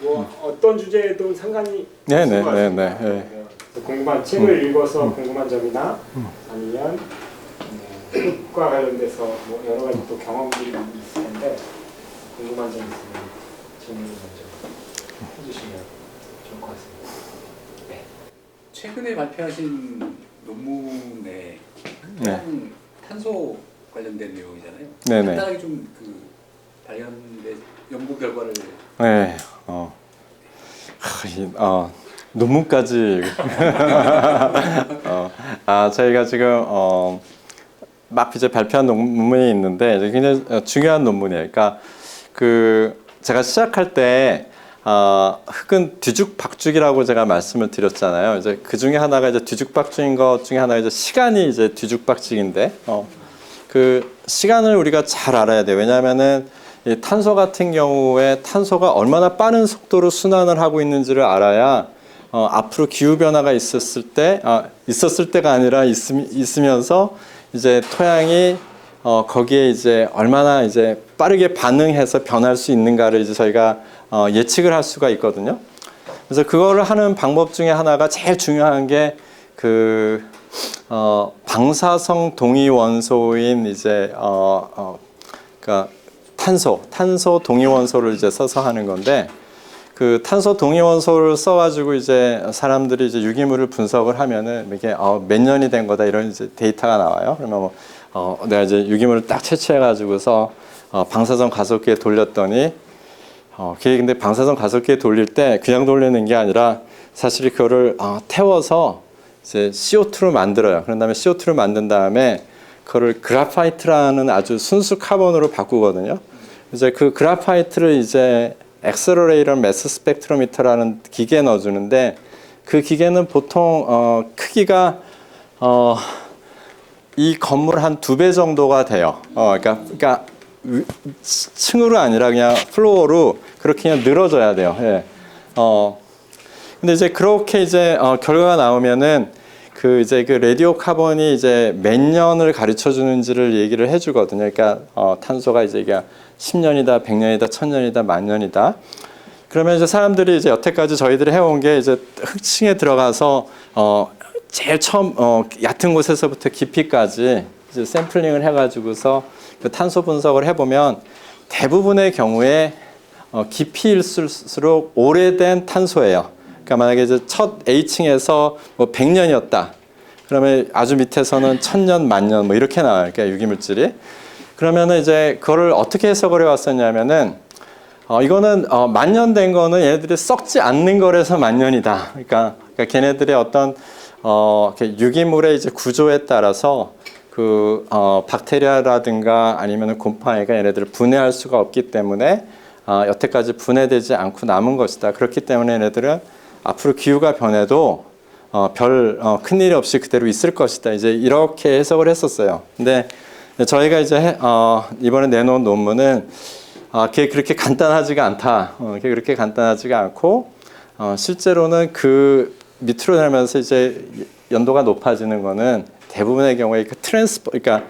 뭐 어떤 주제에도 상관이 네네네네. 없을 것 같습니다. 궁금한 책을 읽어서 궁금한 점이나 아니면 흙과 관련돼서 뭐 여러 가지 또 경험들이 있을 텐데 궁금한 점 있으면 질문을 먼저 해주시면 좋을 것 같습니다. 네. 최근에 발표하신 논문에 탄소 관련된 내용이잖아요. 네네. 간단하게 좀 그 관련된 연구 결과를. 네. 논문까지. 저희가 지금 막 이제 발표한 논문이 있는데 굉장히 중요한 논문이에요. 그러니까 제가 시작할 때 흙은 뒤죽박죽이라고 제가 말씀을 드렸잖아요. 이제 그 중에 하나가 이제 뒤죽박죽인 것 중에 하나가 이제 시간이 이제 뒤죽박죽인데 그 시간을 우리가 잘 알아야 돼요. 왜냐하면은 이 탄소 같은 경우에 탄소가 얼마나 빠른 속도로 순환을 하고 있는지를 알아야 앞으로 기후 변화가 있었을 때가 아니라 있으면서 이제 토양이 거기에 이제 얼마나 이제 빠르게 반응해서 변할 수 있는가를 이제 저희가 예측을 할 수가 있거든요. 그래서 그거를 하는 방법 중에 하나가 제일 중요한 게 방사성 동위 원소인 이제 그러니까 탄소 동위 원소를 이제 써서 하는 건데 그 탄소 동위 원소를 써가지고 이제 사람들이 이제 유기물을 분석을 하면은 이게 몇 년이 된 거다 이런 이제 데이터가 나와요. 그러면 내가 이제 유기물을 딱 채취해가지고서 방사선 가속기에 돌렸더니 그게 근데 방사선 가속기에 돌릴 때 그냥 돌리는 게 아니라 사실 그거를 태워서 이제 CO2로 만들어요. 그런 다음에 CO2를 만든 다음에 그거를 그래파이트라는 아주 순수 카본으로 바꾸거든요. 이제 그 그래파이트를 이제 엑셀러레이터 매스 스펙트로미터라는 기계에 넣어주는데 그 기계는 보통 크기가 이 건물 한 2배 정도가 돼요. 그러니까 층으로 아니라 그냥 플로어로 그렇게 그냥 늘어져야 돼요. 예. 근데 이제 그렇게 이제 결과가 나오면은 그 라디오 카본이 이제 몇 년을 가르쳐 주는지를 얘기를 해주거든요. 그러니까 탄소가 이제 이게 10년이다, 100년이다, 1000년이다, 만년이다. 그러면 이제 사람들이 이제 여태까지 저희들이 해온 게 이제 흙층에 들어가서 제일 처음 얕은 곳에서부터 깊이까지 이제 샘플링을 해가지고서 그 탄소 분석을 해보면 대부분의 경우에 깊이일수록 오래된 탄소예요. 그러니까 만약에 이제 첫 A층에서 뭐 100년이었다. 그러면 아주 밑에서는 1000년, 만년 뭐 이렇게 나와요. 그러니까 유기물질이. 그러면은 이제 그거를 어떻게 해석을 해왔었냐면은 이거는 만년 된 거는 얘네들이 썩지 않는 거라서 만년이다. 그러니까 걔네들의 어떤 유기물의 이제 구조에 따라서 그 박테리아라든가 아니면은 곰팡이가 얘네들을 분해할 수가 없기 때문에 여태까지 분해되지 않고 남은 것이다. 그렇기 때문에 얘네들은 앞으로 기후가 변해도 별 큰일 없이 그대로 있을 것이다. 이제 이렇게 해석을 했었어요. 근데 저희가 이제 이번에 내놓은 논문은 그게 그렇게 간단하지가 않다. 그게 그렇게 간단하지가 않고 실제로는 그 밑으로 내려면서 이제 연도가 높아지는 거는 대부분의 경우에 그 그러니까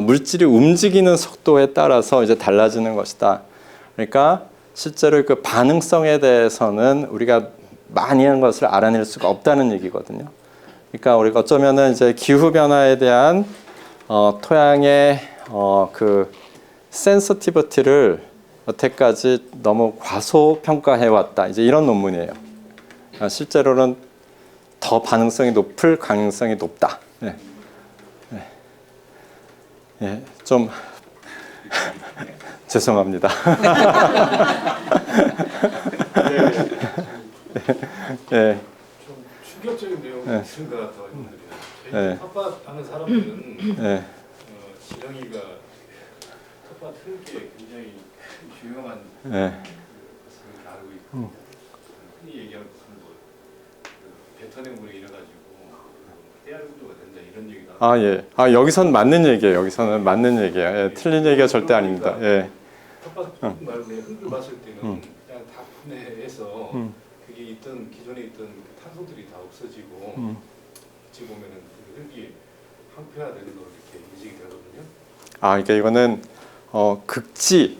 물질이 움직이는 속도에 따라서 이제 달라지는 것이다. 그러니까 실제로 그 반응성에 대해서는 우리가 많이 한 것을 알아낼 수가 없다는 얘기거든요. 그러니까 우리가 어쩌면은 이제 기후 변화에 대한 토양의 그 센서티비티를 여태까지 너무 과소평가해 왔다. 이제 이런 논문이에요. 실제로는 더 반응성이 높을 가능성이 높다. 네. 네. 네. 좀 죄송합니다. 좀 충격적인 내용이 있는 것 같아요. 저희 텃밭하는 사람들은 지렁이가 텃밭 흙에 굉장히 유용한 것을 알고 있고 흔히 얘기하는 뭐 뱉어내물에 이래가지고 떼알 구조가 된다 이런 얘기도 예. 여기서는 맞는 얘기예요. 여기서는 맞는 얘기예요. 예, 틀린 얘기가 절대 아닙니다. 예. 텃밭 말고 흙을 봤을 때는 그냥 다 분해해서 그게 기존에 있던 탄소들이 다 없어지고 어찌 보면은 그 흙이 항폐화되는 걸로 이렇게 인식이 되거든요. 그러니까 이거는 극지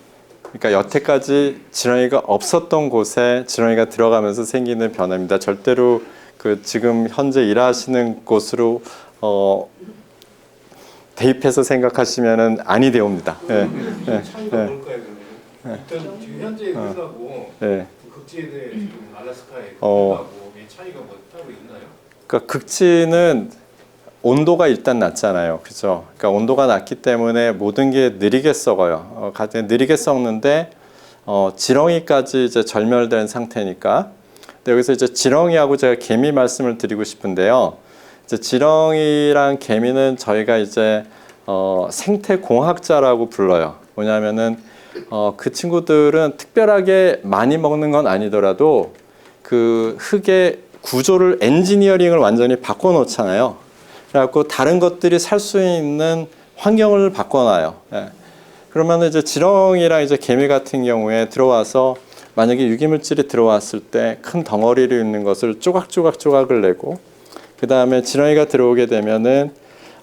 그러니까 여태까지 지렁이가 없었던 곳에 지렁이가 들어가면서 생기는 변화입니다. 절대로 그 지금 현재 일하시는 곳으로 대입해서 생각하시면은 아니 되옵니다. 예. 예. 차이가 예. 뭘까요? 그러면? 일단 지금 현재 그하고 예. 극지에 대해 지금 알래스카의 어. 그하고 이 차이가 뭐 따로 있나요? 그러니까 극지는 온도가 일단 낮잖아요. 그죠? 그러니까 온도가 낮기 때문에 모든 게 느리게 썩어요. 가장 느리게 썩는데 지렁이까지 이제 절멸된 상태니까. 근데 여기서 이제 지렁이하고 제가 개미 말씀을 드리고 싶은데요. 이제 지렁이랑 개미는 저희가 이제 생태공학자라고 불러요. 뭐냐면은 그 친구들은 특별하게 많이 먹는 건 아니더라도 그 흙의 구조를 엔지니어링을 완전히 바꿔놓잖아요. 그래갖고 다른 것들이 살 수 있는 환경을 바꿔놔요. 예. 그러면 이제 지렁이랑 이제 개미 같은 경우에 들어와서 만약에 유기물질이 들어왔을 때 큰 덩어리로 있는 것을 조각을 내고 그 다음에 지렁이가 들어오게 되면은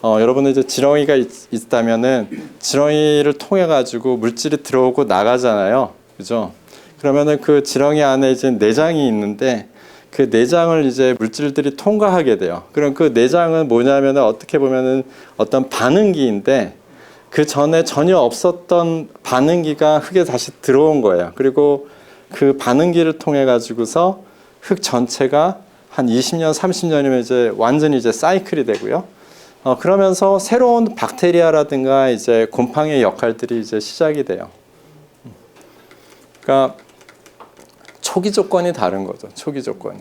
여러분은 이제 지렁이가 있다면은 지렁이를 통해 가지고 물질이 들어오고 나가잖아요. 그죠? 그러면은 그 지렁이 안에 이제 내장이 있는데 그 내장을 이제 물질들이 통과하게 돼요. 그럼 그 내장은 뭐냐면은 어떻게 보면은 어떤 반응기인데 그 전에 전혀 없었던 반응기가 흙에 다시 들어온 거예요. 그리고 그 반응기를 통해 가지고서 흙 전체가 한 20년, 30년이면 이제 완전히 이제 사이클이 되고요. 그러면서 새로운 박테리아라든가 이제 곰팡이의 역할들이 이제 시작이 돼요. 그러니까 초기 조건이 다른 거죠. 초기 조건이.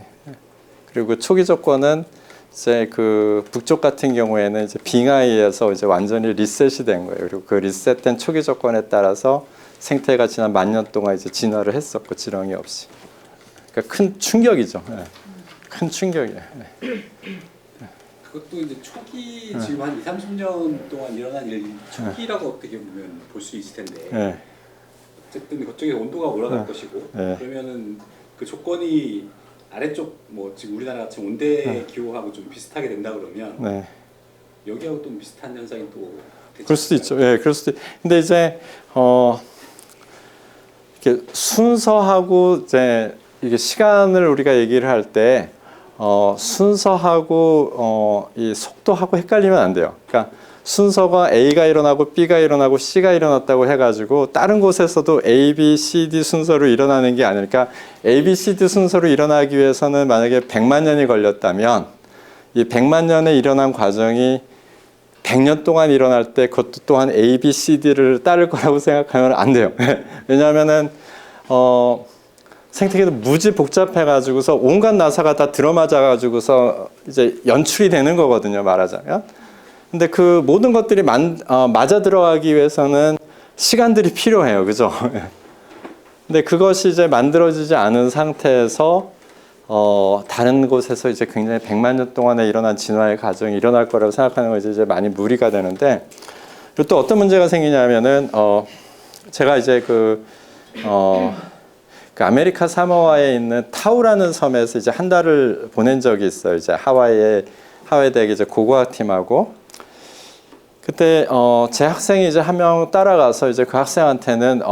그리고 초기 조건은 이제 그 북쪽 같은 경우에는 이제 빙하에서 이제 완전히 리셋이 된 거예요. 그리고 그 리셋된 초기 조건에 따라서 생태가 지난 10,000년 동안 이제 진화를 했었고 지렁이 없이. 그러니까 큰 충격이죠. 큰 충격이에요. 그것도 이제 초기 지금 한 2, 30년 동안 일어난 일 초기라고 어떻게 보면 볼 수 있을 텐데 어쨌든 그쪽에 온도가 올라갈 것이고 그러면은 그 조건이 아래쪽 뭐 지금 우리나라 같이 온대 기후하고 좀 비슷하게 된다 그러면 여기하고 좀 비슷한 현상이 또 그럴 수도 있죠. 예, 그럴 수도. 근데 이제 이렇게 순서하고 이제 이게 시간을 우리가 얘기를 할 때 순서하고 이 속도하고 헷갈리면 안 돼요. 그러니까 순서가 A가 일어나고 B가 일어나고 C가 일어났다고 해가지고 다른 곳에서도 A, B, C, D 순서로 일어나는 게 아니니까 A, B, C, D 순서로 일어나기 위해서는 만약에 100만 년이 걸렸다면 이 100만 년에 일어난 과정이 100년 동안 일어날 때 그것도 또한 A, B, C, D를 따를 거라고 생각하면 안 돼요. 왜냐하면은 생태계도 무지 복잡해가지고서 온갖 나사가 다 들어맞아가지고서 이제 연출이 되는 거거든요, 말하자면. 근데 그 모든 것들이 맞아 들어가기 위해서는 시간들이 필요해요, 그죠? 근데 그것이 이제 만들어지지 않은 상태에서 다른 곳에서 이제 굉장히 100만 년 동안에 일어난 진화의 과정이 일어날 거라고 생각하는 것이 이제 많이 무리가 되는데 그리고 또 어떤 문제가 생기냐면은 제가 이제 그 아메리카 사모아에 있는 타우라는 섬에서 이제 한 달을 보낸 적이 있어요. 이제 하와이 대학 이제 고고학 팀하고 그때 제 학생이 이제 한 명 따라가서 이제 그 학생한테는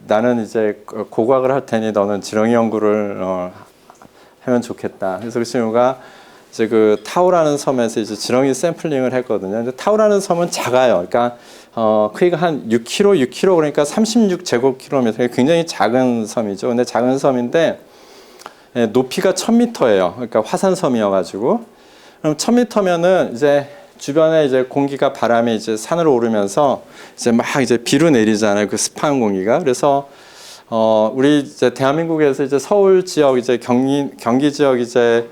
나는 이제 고고학을 할 테니 너는 지렁이 연구를 하면 좋겠다. 그래서 그 친구가 이제 그 타우라는 섬에서 이제 지렁이 샘플링을 했거든요. 근데 타우라는 섬은 작아요. 그러니까 크기가 한 6km 그러니까 36제곱킬로미터 굉장히 작은 섬이죠. 근데 작은 섬인데 높이가 1000m예요. 그러니까 화산섬이어가지고 그럼 1000m면은 이제 주변에 이제 공기가 바람이 이제 산으로 오르면서 이제 막 이제 비로 내리잖아요. 그 습한 공기가. 그래서 우리 이제 대한민국에서 이제 서울 지역 이제 경기 지역 이제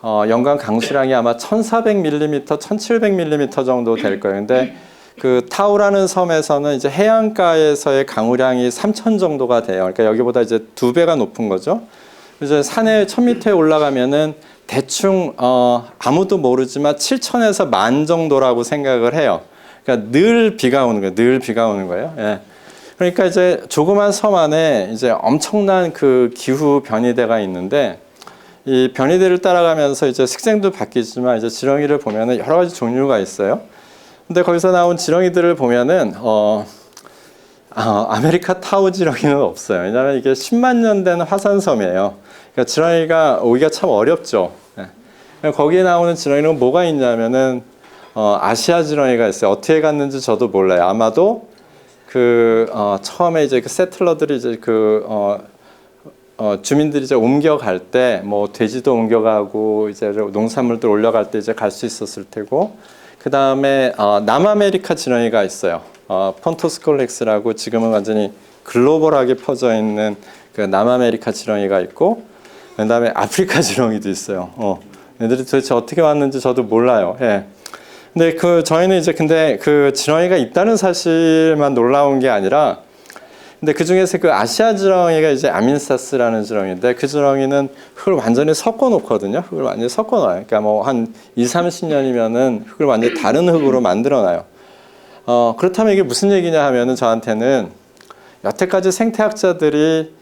연간 강수량이 아마 1,400mm, 1,700mm 정도 될 거예요. 근데 그 타우라는 섬에서는 이제 해안가에서의 강우량이 3,000 정도가 돼요. 그러니까 여기보다 이제 2배가 높은 거죠. 이제 산에 1000m에 올라가면은 대충 아무도 모르지만 7,000에서 10,000 정도라고 생각을 해요. 그러니까 늘 비가 오는 거예요. 늘 비가 오는 거예요. 예. 그러니까 이제 조그만 섬 안에 이제 엄청난 그 기후 변이대가 있는데 이 변이대를 따라가면서 이제 색생도 바뀌지만 이제 지렁이를 보면은 여러 가지 종류가 있어요. 근데 거기서 나온 지렁이들을 보면은 아메리카 타우 지렁이는 없어요. 왜냐하면 이게 10만 년 된 화산섬이에요. 그러니까 지렁이가 오기가 참 어렵죠. 거기에 나오는 지렁이는 뭐가 있냐면은 아시아 지렁이가 있어요. 어떻게 갔는지 저도 몰라요. 아마도 처음에 이제 그 세틀러들이 이제 주민들이 이제 옮겨갈 때 뭐 돼지도 옮겨가고 이제 농산물들 올려갈 때 이제 갈 수 있었을 테고, 그 다음에 남아메리카 지렁이가 있어요. 폰토스콜렉스라고 지금은 완전히 글로벌하게 퍼져 있는 그 남아메리카 지렁이가 있고, 그 다음에 아프리카 지렁이도 있어요. 얘들이 도대체 어떻게 왔는지 저도 몰라요. 예. 근데 저희는 이제 근데 그 지렁이가 있다는 사실만 놀라운 게 아니라, 근데 그 중에서 그 아시아 지렁이가 이제 아민사스라는 지렁이인데, 그 지렁이는 흙을 완전히 섞어 놓거든요. 흙을 완전히 섞어 놔요. 그러니까 뭐 한 20-30년이면은 흙을 완전히 다른 흙으로 만들어 놔요. 그렇다면 이게 무슨 얘기냐 하면은, 저한테는 여태까지 생태학자들이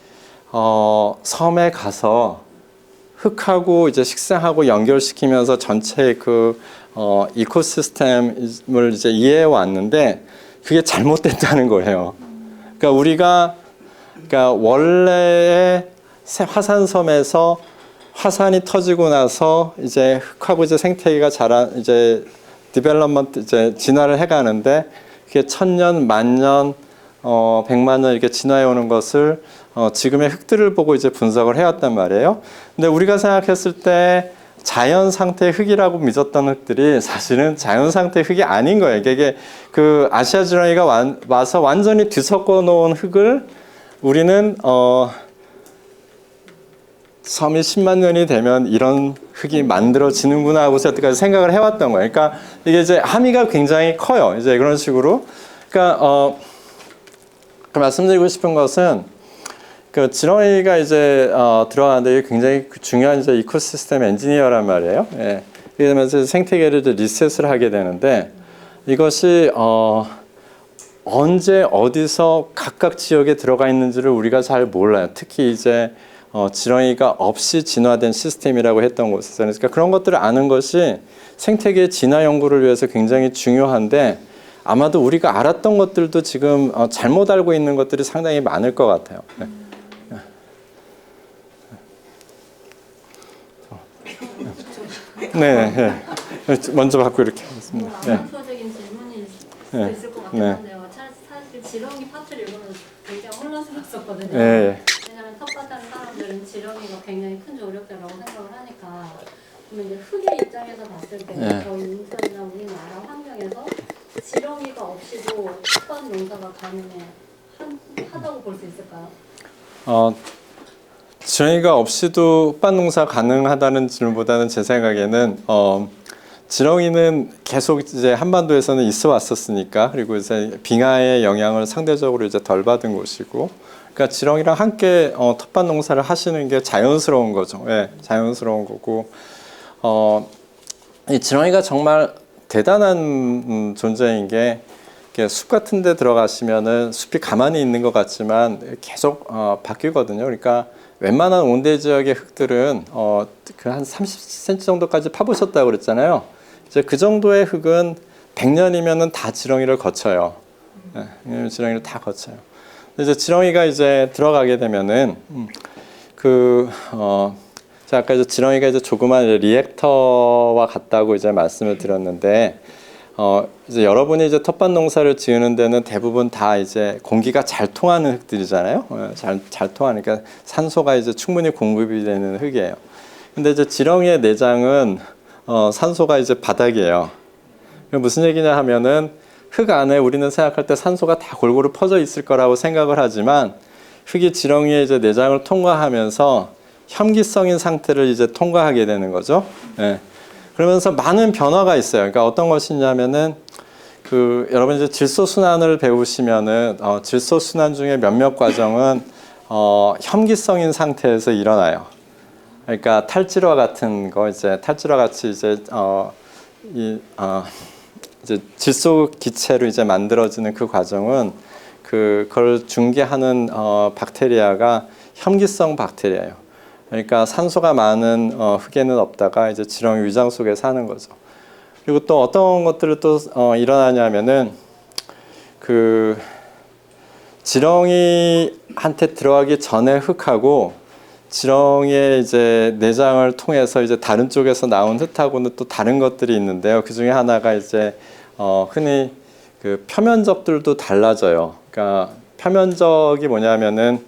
섬에 가서 흙하고 이제 식생하고 연결시키면서 전체의 이코시스템을 이제 이해해 왔는데, 그게 잘못됐다는 거예요. 그러니까 원래의 화산섬에서 화산이 터지고 나서 이제 흙하고 이제 생태계가 이제 디벨롭먼트 이제 진화를 해가는데, 그게 1000년, 10,000년, 100만 년 이렇게 진화해 오는 것을 지금의 흙들을 보고 이제 분석을 해왔단 말이에요. 근데 우리가 생각했을 때 자연 상태의 흙이라고 믿었던 흙들이 사실은 자연 상태의 흙이 아닌 거예요. 이게 그 아시아 지렁이가 와서 완전히 뒤섞어 놓은 흙을 우리는 섬이 10만 년이 되면 이런 흙이 만들어지는구나 하고서 여태까지 생각을 해왔던 거예요. 그러니까 이게 이제 함의가 굉장히 커요. 이제 그런 식으로. 그러니까 말씀드리고 싶은 것은, 그 지렁이가 이제 들어가는데 이게 굉장히 중요한 이제 이코시스템 엔지니어란 말이에요. 예. 그러면서 생태계를 이제 리셋을 하게 되는데, 이것이 언제 어디서 각각 지역에 들어가 있는지를 우리가 잘 몰라요. 특히 이제 지렁이가 없이 진화된 시스템이라고 했던 곳에서는. 그러니까 그런 것들을 아는 것이 생태계 진화 연구를 위해서 굉장히 중요한데, 아마도 우리가 알았던 것들도 지금 잘못 알고 있는 것들이 상당히 많을 것 같아요. 네. 네. 먼저 받고 이렇게 하겠습니다. 암초적인 질문일 수도 있을 것 같긴 한데요. 사실 지렁이 파트를 읽으면 굉장히 혼란스러웠거든요. 왜냐하면 텃밭하는 사람들은 지렁이가 굉장히 큰 조력자라고 생각을 하니까, 그러면 이제 흙의 입장에서 봤을 때 저희 인천이나 우리나라 환경에서 지렁이가 없이도 텃밭 농사가 가능하다고 볼 수 있을까요? 지렁이가 없이도 흙밭 농사 가능하다는 질문보다는 제 생각에는 지렁이는 계속 이제 한반도에서는 있어 왔었으니까, 그리고 이제 빙하의 영향을 상대적으로 이제 덜 받은 곳이고, 그러니까 지렁이랑 함께 텃밭 농사를 하시는 게 자연스러운 거죠. 자연스러운 거고, 이 지렁이가 정말 대단한 존재인 게, 숲 같은 데 들어가시면은 숲이 가만히 있는 것 같지만 계속 바뀌거든요. 그러니까 웬만한 온대 지역의 흙들은 그 한 30cm 정도까지 파보셨다고 그랬잖아요. 이제 그 정도의 흙은 100년이면은 다 지렁이를 거쳐요. 지렁이를 다 거쳐요. 이제 지렁이가 이제 들어가게 되면은 제가 아까 이제 지렁이가 이제 조그만 리액터와 같다고 이제 말씀을 드렸는데, 이제 여러분이 이제 텃밭 농사를 지으는 데는 대부분 다 이제 공기가 잘 통하는 흙들이잖아요. 잘 통하니까 산소가 이제 충분히 공급이 되는 흙이에요. 근데 이제 지렁이의 내장은 산소가 이제 바닥이에요. 무슨 얘기냐 하면은, 흙 안에 우리는 생각할 때 산소가 다 골고루 퍼져 있을 거라고 생각을 하지만, 흙이 지렁이의 이제 내장을 통과하면서 혐기성인 상태를 이제 통과하게 되는 거죠. 그러면서 많은 변화가 있어요. 그러니까 어떤 것이냐면은, 여러분 이제 질소 순환을 배우시면은 질소 순환 중에 몇몇 과정은 혐기성인 상태에서 일어나요. 그러니까 탈질화 같은 거, 이제 탈질화 같이 이제 이제 질소 기체로 이제 만들어지는 그 과정은 그걸 중개하는 박테리아가 혐기성 박테리아예요. 그러니까 산소가 많은 흙에는 없다가 이제 지렁이 위장 속에 사는 거죠. 그리고 또 어떤 것들을 또 일어나냐면은, 지렁이한테 들어가기 전에 흙하고 지렁이의 이제 내장을 통해서 이제 다른 쪽에서 나온 흙하고는 또 다른 것들이 있는데요. 그 중에 하나가 이제 흔히 그 표면적들도 달라져요. 그러니까 표면적이 뭐냐면은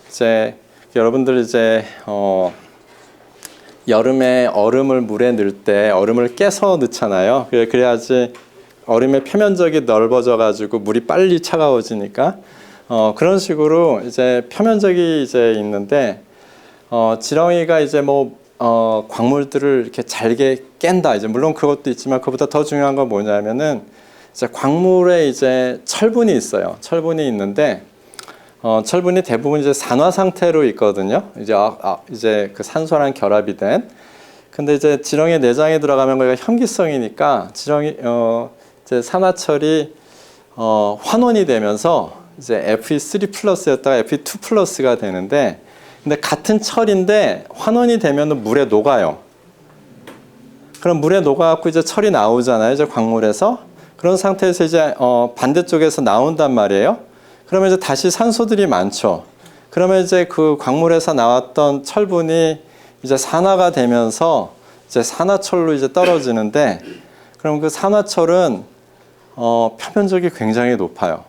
이제 여러분들 이제 여름에 얼음을 물에 넣을 때 얼음을 깨서 넣잖아요. 그래야지 얼음의 표면적이 넓어져 가지고 물이 빨리 차가워지니까 그런 식으로 이제 표면적이 이제 있는데 지렁이가 이제 뭐 광물들을 이렇게 잘게 깬다. 이제 물론 그것도 있지만 그보다 더 중요한 건 뭐냐면은 이제 광물에 이제 철분이 있어요. 철분이 있는데 철분이 대부분 이제 산화 상태로 있거든요. 이제 그 산소랑 결합이 된. 근데 이제 지렁이 내장에 들어가면 거기가 현기성이니까 이제 산화철이 환원이 되면서 이제 Fe3 플러스였다가 Fe2 플러스가 되는데, 근데 같은 철인데 환원이 되면 물에 녹아요. 그럼 물에 녹아갖고 이제 철이 나오잖아요. 이제 광물에서. 그런 상태에서 이제 반대쪽에서 나온단 말이에요. 그러면 이제 다시 산소들이 많죠. 그러면 이제 그 광물에서 나왔던 철분이 이제 산화가 되면서 이제 산화철로 이제 떨어지는데, 그럼 그 산화철은 표면적이 굉장히 높아요.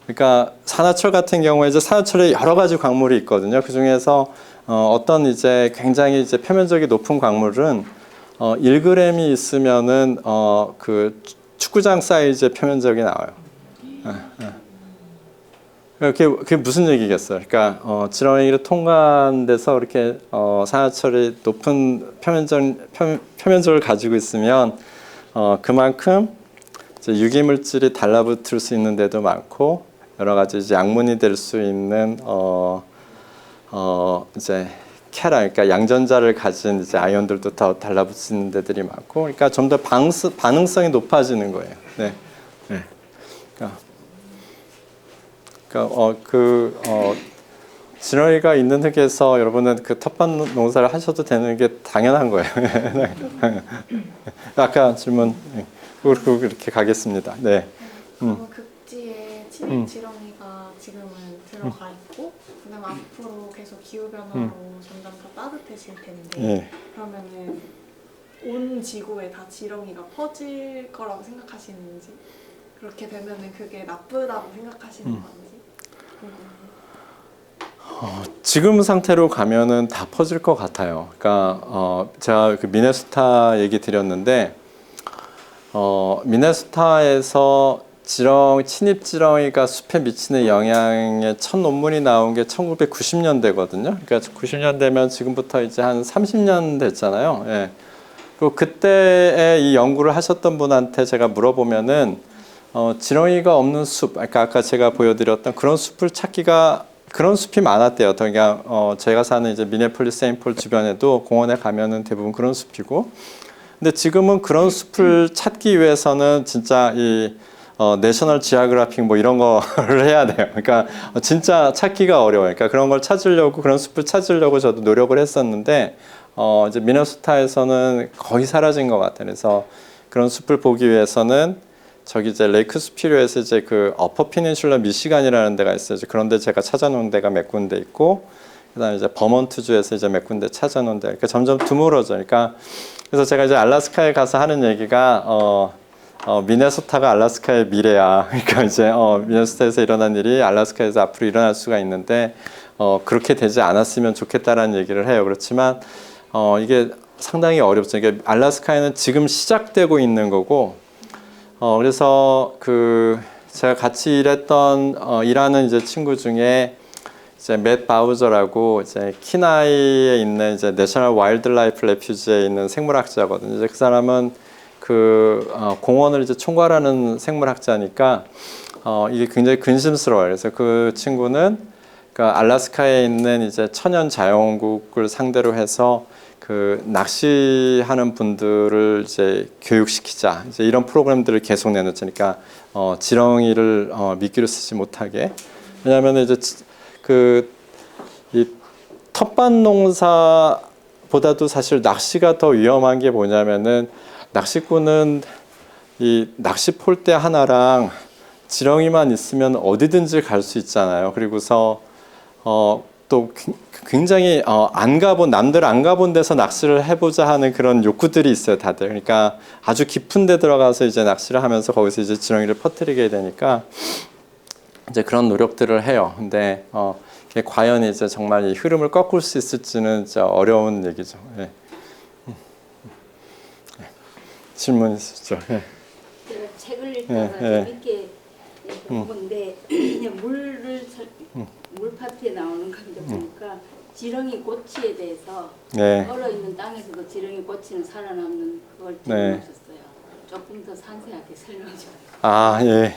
그러니까 산화철 같은 경우에 이제 산화철에 여러 가지 광물이 있거든요. 그 중에서 어떤 이제 굉장히 이제 표면적이 높은 광물은 1g이 있으면은 그 축구장 사이즈의 표면적이 나와요. 그게 무슨 얘기겠어요? 그러니까 지렁이를 통과한 데서 이렇게 산화철이 높은 표면적을 가지고 있으면 그만큼 이제 유기물질이 달라붙을 수 있는 데도 많고 여러 가지 이제 약문이 될 수 있는 이제 그러니까 양전자를 가진 이제 아이온들도 더 달라붙는 데들이 많고, 그러니까 좀 더 반응성이 높아지는 거예요. 네. 네. 그러니까 지렁이가 있는 흙에서 여러분은 그 텃밭 농사를 하셔도 되는 게 당연한 거예요. 아까 질문 그렇게 가겠습니다. 네. 극지에 침입 지렁이가 지금은 들어가 있고, 그다음 앞으로 계속 기후 변화로 점점 더 따뜻해질 텐데, 네. 그러면은 온 지구에 다 지렁이가 퍼질 거라고 생각하시는지, 그렇게 되면은 그게 나쁘다고 생각하시는 건지 궁금해요. 지금 상태로 가면은 다 퍼질 것 같아요. 그러니까 제가 그 미네소타 얘기 드렸는데 미네소타에서 침입 지렁이가 숲에 미치는 영향의 첫 논문이 나온 게 1990년대거든요. 그러니까 90년대면 지금부터 이제 한 30년 됐잖아요. 예. 그리고 그때에 이 연구를 하셨던 분한테 제가 물어보면은 지렁이가 없는 숲, 그러니까 아까 제가 보여드렸던 그런 숲을 찾기가, 그런 숲이 많았대요. 그러니까 제가 사는 이제 미네폴리스 세인트폴 주변에도 공원에 가면은 대부분 그런 숲이고, 근데 지금은 그런 숲을 찾기 위해서는 진짜 이 내셔널 지오그래픽 뭐 이런 거를 해야 돼요. 그러니까 진짜 찾기가 어려워요. 그러니까 그런 걸 찾으려고, 그런 숲을 찾으려고 저도 노력을 했었는데 이제 미네소타에서는 거의 사라진 것 같아요. 그래서 그런 숲을 보기 위해서는 저기 이제 레이크 수피리오에서 이제 그 어퍼 피닌슐라 미시간이라는 데가 있어요. 그런데 제가 찾아놓은 데가 몇 군데 있고, 그다음에 이제 버먼트주에서 이제 몇 군데 찾아놓은 데, 그러니까 점점 드물어져. 그러니까 그래서 제가 이제 알래스카에 가서 하는 얘기가 미네소타가 알래스카의 미래야. 그러니까 이제 미네소타에서 일어난 일이 알래스카에서 앞으로 일어날 수가 있는데 그렇게 되지 않았으면 좋겠다라는 얘기를 해요. 그렇지만 이게 상당히 어렵죠. 이게 알래스카에는 지금 시작되고 있는 거고, 그래서 그 제가 같이 일하는 이제 친구 중에 이제 맷 바우저라고 이제 키나이에 있는 이제 내셔널 와일드라이프 레퓨지에 있는 생물학자거든요. 이제 그 사람은 그 공원을 이제 총괄하는 생물학자니까 이게 굉장히 근심스러워요. 그래서 그 친구는 그러니까 알래스카에 있는 이제 천연 자연국을 상대로 해서 그 낚시하는 분들을 이제 교육시키자, 이제 이런 프로그램들을 계속 내놓으니까 지렁이를 미끼로 쓰지 못하게. 왜냐하면 이제 이 텃밭 농사보다도 사실 낚시가 더 위험한 게 뭐냐면은 낚시꾼은 이 낚시 폴대 하나랑 지렁이만 있으면 어디든지 갈 수 있잖아요. 그리고서 또 굉장히 남들 안 가본 데서 낚시를 해보자 하는 그런 욕구들이 있어요, 다들. 그러니까 아주 깊은 데 들어가서 이제 낚시를 하면서 거기서 이제 지렁이를 퍼뜨리게 되니까 이제 그런 노력들을 해요. 근데 이게 과연 이제 정말 이 흐름을 꺾을 수 있을지는 진짜 어려운 얘기죠. 예. 질문 있으시죠? 예. 제가 책을 읽다가 재밌게 본데 물 파트에 나오는 건데 보니까 지렁이 꼬치에 대해서 얼어있는 땅에서도 지렁이 꼬치는 살아남는 그걸 들으셨어요. 조금 더 상세하게 설명 좀. 아, 예.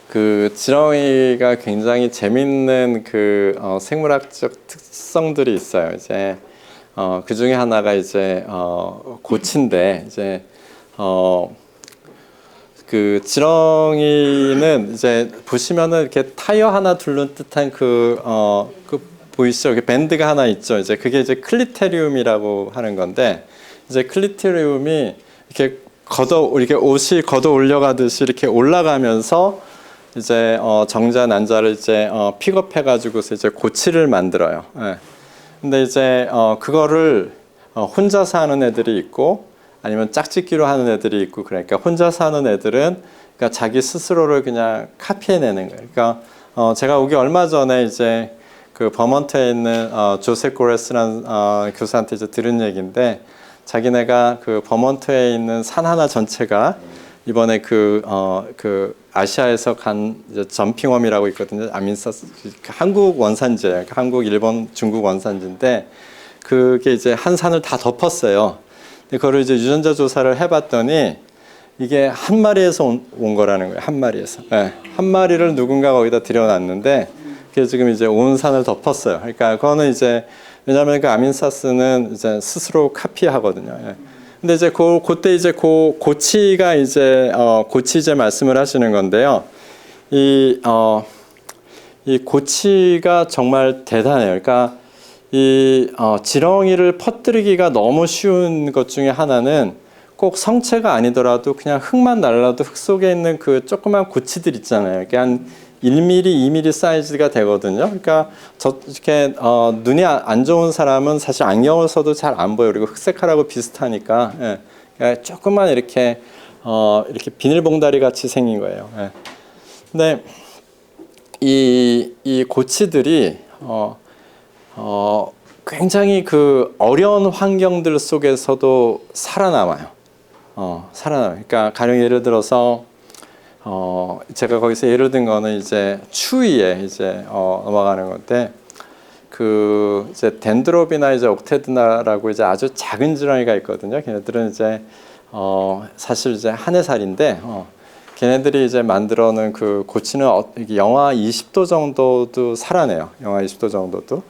그 지렁이가 굉장히 재밌는 생물학적 특성들이 있어요. 이제 그 중에 하나가 이제 고치인데 이제 그 지렁이는 이제 보시면은 이렇게 타이어 하나 둘른 듯한 그 보이시죠? 그 밴드가 하나 있죠. 이제 그게 이제 클리테리움이라고 하는 건데 이제 클리테리움이 이렇게 옷이 걷어 올려가듯이 이렇게 올라가면서 이제 정자 난자를 이제 픽업해 가지고서 이제 고치를 만들어요. 예. 근데 이제 그거를 혼자서 하는 애들이 있고 아니면 짝짓기로 하는 애들이 있고 그러니까 혼자서 하는 애들은 그러니까 자기 스스로를 그냥 카피해내는 거예요. 그러니까 제가 오기 얼마 전에 이제 그 버먼트에 있는 조셉 고레스라는 교수한테 이제 들은 얘기인데 자기네가 그 버먼트에 있는 산 하나 전체가 이번에 그 아시아에서 간 이제 점핑웜이라고 있거든요. 아민사스 한국 원산지예요. 한국, 일본, 중국 원산지인데 그게 이제 한 산을 다 덮었어요. 근데 그거를 이제 유전자 조사를 해봤더니 이게 한 마리에서 온 거라는 거예요. 한 마리에서. 네. 한 마리를 누군가 거기다 들여놨는데 그게 지금 이제 온 산을 덮었어요. 그러니까 그거는 이제 왜냐하면 그 아민사스는 이제 스스로 카피하거든요. 예. 근데 이제 그때 이제 고치가 이제 고치 이제 말씀을 하시는 건데요. 이 고치가 정말 대단해요. 그러니까 이 지렁이를 퍼뜨리기가 너무 쉬운 것 중에 하나는 꼭 성체가 아니더라도 그냥 흙만 날라도 흙 속에 있는 그 조그만 고치들 있잖아요. 이게 한 1mm, 2mm 사이즈가 되거든요. 그러니까 이렇게 눈이 안 좋은 사람은 사실 안경을 써도 잘 안 보여요. 그리고 흑색하라고 비슷하니까 예. 그러니까 조금만 이렇게 비닐봉다리 같이 생긴 거예요. 예. 근데 이 고치들이 굉장히 그 어려운 환경들 속에서도 살아남아요. 살아남아요. 그러니까 가령 예를 들어서 제가 거기서 예를 든 거는 이제 추위에 이제 넘어가는 건데 그 이제 덴드롭이나 이제 옥테드나라고 이제 아주 작은 지렁이가 있거든요. 걔네들은 이제 사실 이제 한 해살인데 걔네들이 이제 만들어놓은 그 고치는 영하 20도 정도도 살아내요. 영하 20도 정도도.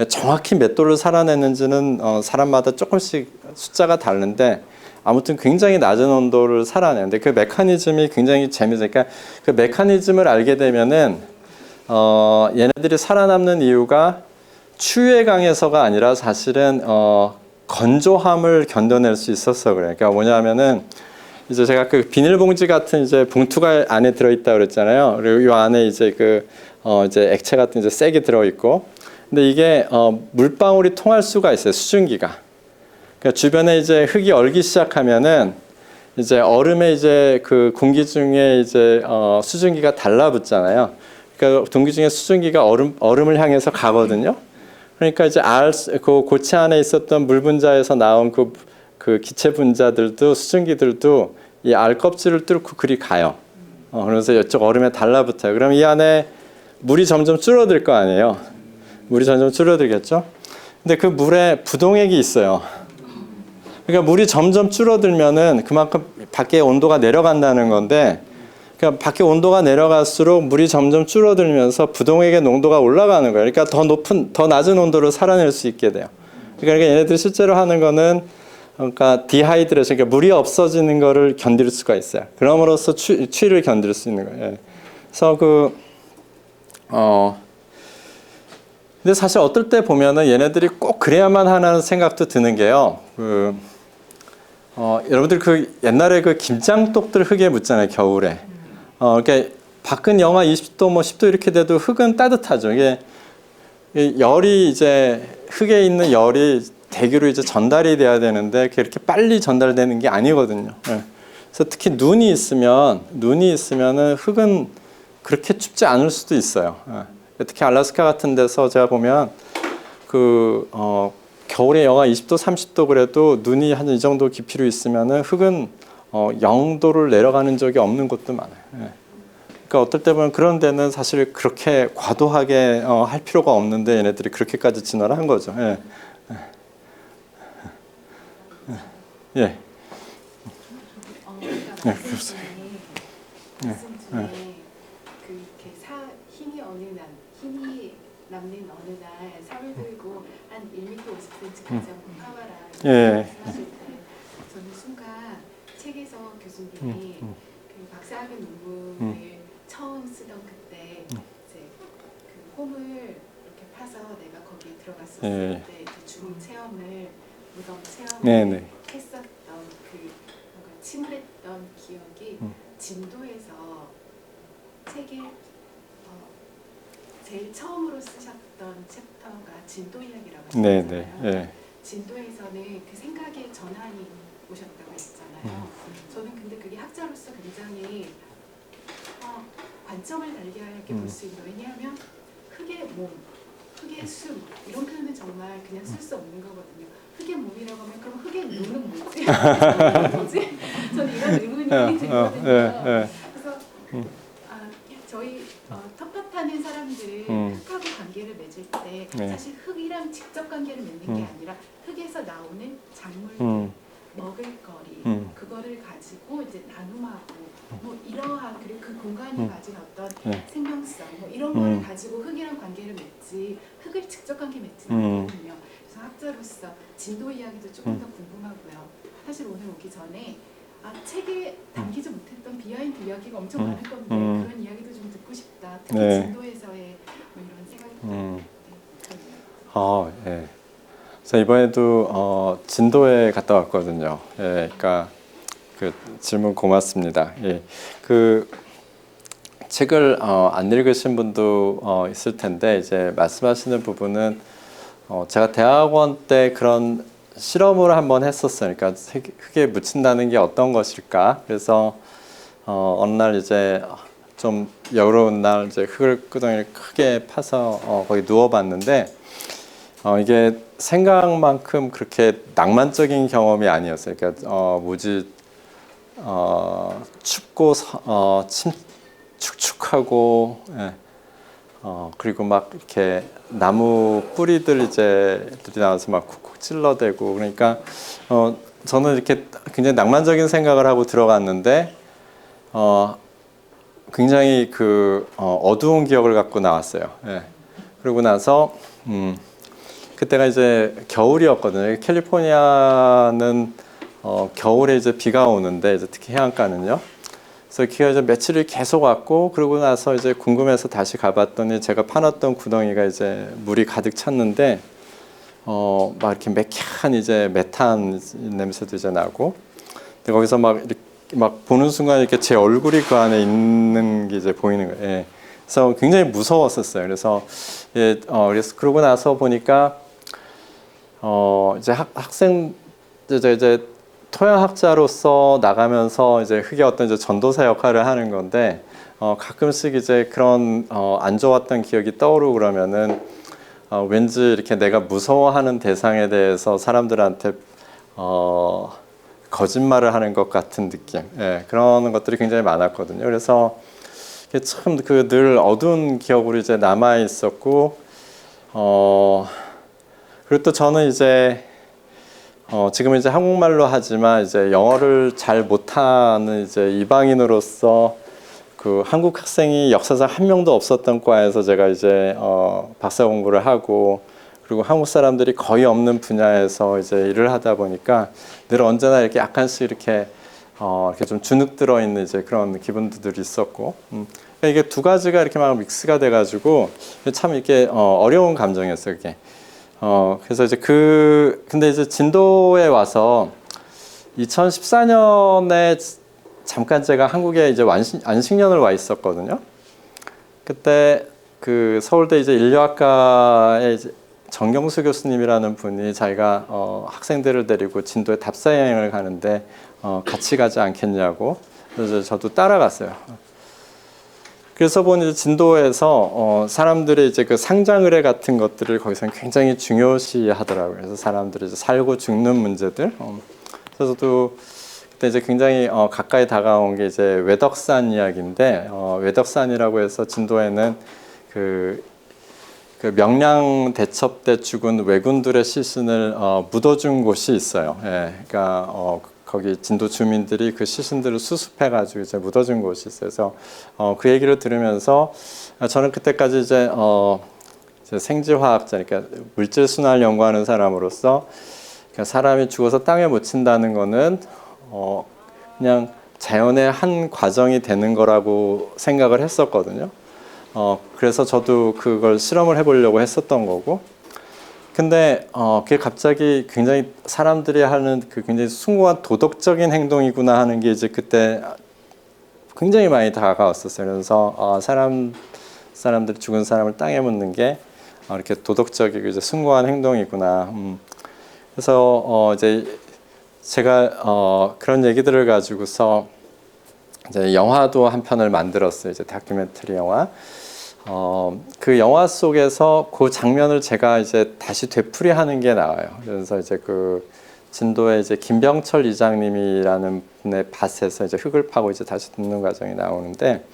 정확히 몇 도를 살아내는지는 사람마다 조금씩 숫자가 다른데 아무튼 굉장히 낮은 온도를 살아내는데 그 메커니즘이 굉장히 재밌어요. 그러니까 그 메커니즘을 알게 되면은 얘네들이 살아남는 이유가 추위에 강해서가 아니라 사실은 건조함을 견뎌낼 수 있었어 그래요. 그러니까 뭐냐면은 이제 제가 그 비닐봉지 같은 이제 봉투가 안에 들어있다 그랬잖아요. 그리고 이 안에 이제 이제 액체 같은 이제 색이 들어있고, 근데 이게 물방울이 통할 수가 있어요. 수증기가. 그러니까 주변에 이제 흙이 얼기 시작하면은 이제 얼음에 이제 그 공기 중에 이제 수증기가 달라붙잖아요. 그러니까 공기 중에 수증기가 얼음을 향해서 가거든요. 그러니까 이제 그 고체 안에 있었던 물 분자에서 나온 그 기체 분자들도 수증기들도 이 알 껍질을 뚫고 그리 가요. 그래서 이쪽 얼음에 달라붙어요. 그럼 이 안에 물이 점점 줄어들 거 아니에요. 물이 점점 줄어들겠죠. 근데 그 물에 부동액이 있어요. 그러니까 물이 점점 줄어들면은 그만큼 밖에 온도가 내려간다는 건데, 그러니까 밖에 온도가 내려갈수록 물이 점점 줄어들면서 부동액의 농도가 올라가는 거예요. 그러니까 더 낮은 온도를 살아낼 수 있게 돼요. 그러니까 얘네들이 실제로 하는 거는 그러니까 디하이드레이션, 그러니까 물이 없어지는 거를 견딜 수가 있어요. 그럼으로써 추위를 견딜 수 있는 거예요. 그래서 근데 사실 어떨 때 보면은 얘네들이 꼭 그래야만 하는 생각도 드는 게요. 여러분들 그 옛날에 그 김장독들 흙에 묻잖아요, 겨울에. 그러니까 밖은 영하 20도 뭐 10도 이렇게 돼도 흙은 따뜻하죠. 이게 열이 이제 흙에 있는 열이 대기로 이제 전달이 돼야 되는데 그렇게 빨리 전달되는 게 아니거든요. 예. 그래서 특히 눈이 있으면은 흙은 그렇게 춥지 않을 수도 있어요. 예. 특히 알래스카 같은 데서 제가 보면 겨울에 영하 20도, 30도 그래도 눈이 한 이 정도 깊이로 있으면은 흙은 0도를 내려가는 적이 없는 곳도 많아요. 예. 그러니까 어떨 때 보면 그런 데는 사실 그렇게 과도하게 할 필요가 없는데 얘네들이 그렇게까지 진화를 한 거죠. 예. 예. 말씀 중에 힘이 힘이 남는 어느 날 삽을 들고 한 1m 50cm 가장 파와라 하실 때 저는 순간 책에서 교수님이 그 박사학위 논문을 처음 쓰던 그때 이제 그 홈을 이렇게 파서 내가 거기에 들어갔었을 때 이제 죽음 체험을 무덤 체험을 했었던 그 뭔가 침울했던 기억이 진도에서 책에 제일 처음으로 쓰셨던 챕터가 진도 이야기라고 하셨잖아요. 진도에서는 그 생각의 전환이 오셨다고 했잖아요. 저는 근데 그게 학자로서 굉장히 관점을 달리하게 볼 수 있는, 왜냐하면 흙의 몸, 흙의 숨 이런 표현은 정말 그냥 쓸 수 없는 거거든요. 흙의 몸이라고 하면 그럼 흙의 눈은 뭐지? 저는 이런 의문이 들거든요. 그래서 저희 텃밭하는 사람들은 흙하고 관계를 맺을 때 사실 흙이랑 직접 관계를 맺는 게 아니라 흙에서 나오는 작물들, 먹을거리 그거를 가지고 이제 나눔하고 뭐 이러한, 그리고 그 공간이 가진 어떤 생명성 뭐 이런 거를 가지고 흙이랑 관계를 맺지 흙을 직접 관계 맺지는 않거든요. 그래서 학자로서 진도 이야기도 조금 더 궁금하고요. 사실 오늘 오기 전에 책에 담기지 못했던 비하인드 이야기가 엄청 많을 건데 그런 이야기도 좀 듣고 싶다. 특히 진도에서의 뭐 이런 생각이 예. 그래서 이번에도 진도에 갔다 왔거든요. 예, 그러니까 그 질문 고맙습니다. 예, 그 책을 안 읽으신 분도 있을 텐데 이제 말씀하시는 부분은 제가 대학원 때 그런 실험을 한번 했었어요. 그러니까 흙에 묻힌다는 게 어떤 것일까? 그래서 어느 날 이제 좀 여유로운 날 이제 흙구덩이를 크게 파서 거기 누워봤는데 이게 생각만큼 그렇게 낭만적인 경험이 아니었어요. 그러니까 무지 춥고 축축하고 그리고 막 이렇게 나무 뿌리들 이제 들이 나와서 막 쿡쿡 찔러대고 그러니까 저는 이렇게 굉장히 낭만적인 생각을 하고 들어갔는데 굉장히 그 어두운 기억을 갖고 나왔어요. 예. 그러고 나서 그때가 이제 겨울이었거든요. 캘리포니아는 겨울에 이제 비가 오는데 이제 특히 해안가는요. 그래서 비가 이제 며칠을 계속 왔고 그러고 나서 이제 궁금해서 다시 가봤더니 제가 파놨던 구덩이가 이제 물이 가득 찼는데 막 이렇게 매캐한 이제 메탄 냄새도 이제 나고 근데 거기서 막 보는 순간 이렇게 제 얼굴이 그 안에 있는 게 이제 보이는 거예요. 예. 그래서 굉장히 무서웠었어요. 그래서 그래서 그러고 나서 보니까 이제 학생 이제 토양학자로서 나가면서 이제 흙의 어떤 이제 전도사 역할을 하는 건데 가끔씩 이제 그런 안 좋았던 기억이 떠오르고 그러면은 왠지 이렇게 내가 무서워하는 대상에 대해서 사람들한테 거짓말을 하는 것 같은 느낌, 예, 그런 것들이 굉장히 많았거든요. 그래서 참 그 늘 어두운 기억으로 이제 남아 있었고, 그리고 또 저는 이제 지금 이제 한국말로 하지만 이제 영어를 잘 못하는 이제 이방인으로서 그 한국 학생이 역사상 한 명도 없었던 과에서 제가 이제 박사 공부를 하고 그리고 한국 사람들이 거의 없는 분야에서 이제 일을 하다 보니까 늘 언제나 이렇게 약간씩 이렇게 좀 주눅 들어 있는 이제 그런 기분들이 있었고, 그러니까 이게 두 가지가 이렇게 막 믹스가 돼가지고 참 이렇게 어려운 감정이었어요, 그게. 그래서 이제 근데 이제 진도에 와서 2014년에 잠깐 제가 한국에 이제 안식년을 와 있었거든요. 그때 그 서울대 이제 인류학과에 이제 정경수 교수님이라는 분이 자기가 학생들을 데리고 진도에 답사 여행을 가는데 같이 가지 않겠냐고, 그래서 저도 따라갔어요. 그래서 보니 진도에서 사람들이 이제 그 상장 의례 같은 것들을 거기서 굉장히 중요시 하더라고요. 그래서 사람들이 이제 살고 죽는 문제들. 그래서 저도 그때 이제 굉장히 가까이 다가온 게 이제 외덕산 이야기인데, 외덕산이라고 해서 진도에는 그 명량 대첩 때 죽은 왜군들의 시신을 묻어준 곳이 있어요. 예, 그러니까 거기 진도 주민들이 그 시신들을 수습해가지고 이제 묻어준 곳이 있어서 그 얘기를 들으면서 저는 그때까지 이제 생지화학자, 그러니까 물질 순환을 연구하는 사람으로서 그러니까 사람이 죽어서 땅에 묻힌다는 거는 그냥 자연의 한 과정이 되는 거라고 생각을 했었거든요. 그래서 저도 그걸 실험을 해보려고 했었던 거고, 근데 그게 갑자기 굉장히 사람들이 하는 그 굉장히 숭고한 도덕적인 행동이구나 하는 게 이제 그때 굉장히 많이 다가왔었어요. 그래서 사람들이 죽은 사람을 땅에 묻는 게 이렇게 도덕적이고 이제 숭고한 행동이구나. 그래서 이제 제가 그런 얘기들을 가지고서 이제 영화도 한 편을 만들었어요. 이제 다큐멘터리 영화. 그 영화 속에서 그 장면을 제가 이제 다시 되풀이하는 게 나와요. 그래서 이제 그 진도에 이제 김병철 이장님이라는 분의 밭에서 이제 흙을 파고 이제 다시 덮는 과정이 나오는데,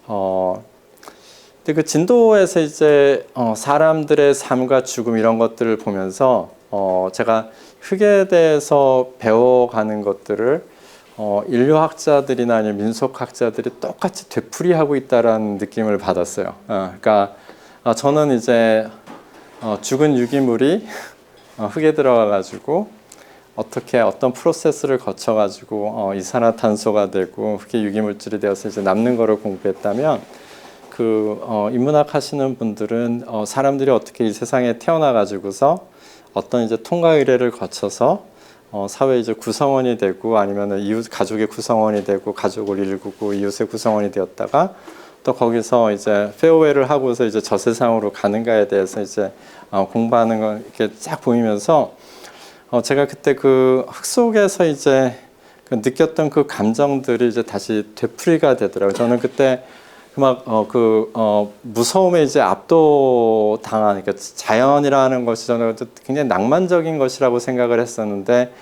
근데 그 진도에서 이제 사람들의 삶과 죽음 이런 것들을 보면서 제가 흙에 대해서 배워가는 것들을 인류학자들이나 아니면 민속학자들이 똑같이 되풀이하고 있다라는 느낌을 받았어요. 그러니까 저는 이제 죽은 유기물이 흙에 들어가 가지고 어떻게 어떤 프로세스를 거쳐 가지고 이산화탄소가 되고 흙의 유기물질이 되어서 이제 남는 거를 공부했다면, 그 인문학 하시는 분들은 사람들이 어떻게 이 세상에 태어나 가지고서 어떤 이제 통과 의례를 거쳐서 사회 이제 구성원이 되고 아니면 이웃 가족의 구성원이 되고 가족을 일구고 이웃의 구성원이 되었다가 또 거기서 이제 페어웨이를 하고서 이제 저 세상으로 가는가에 대해서 이제 공부하는 걸 이렇게 쫙 보이면서 제가 그때 그 흙 속에서 이제 느꼈던 그 감정들이 이제 다시 되풀이가 되더라고요. 저는 그때 무서움에 이제 압도당한, 그러니까 자연이라는 것이 저는 굉장히 낭만적인 것이라고 생각을 했었는데,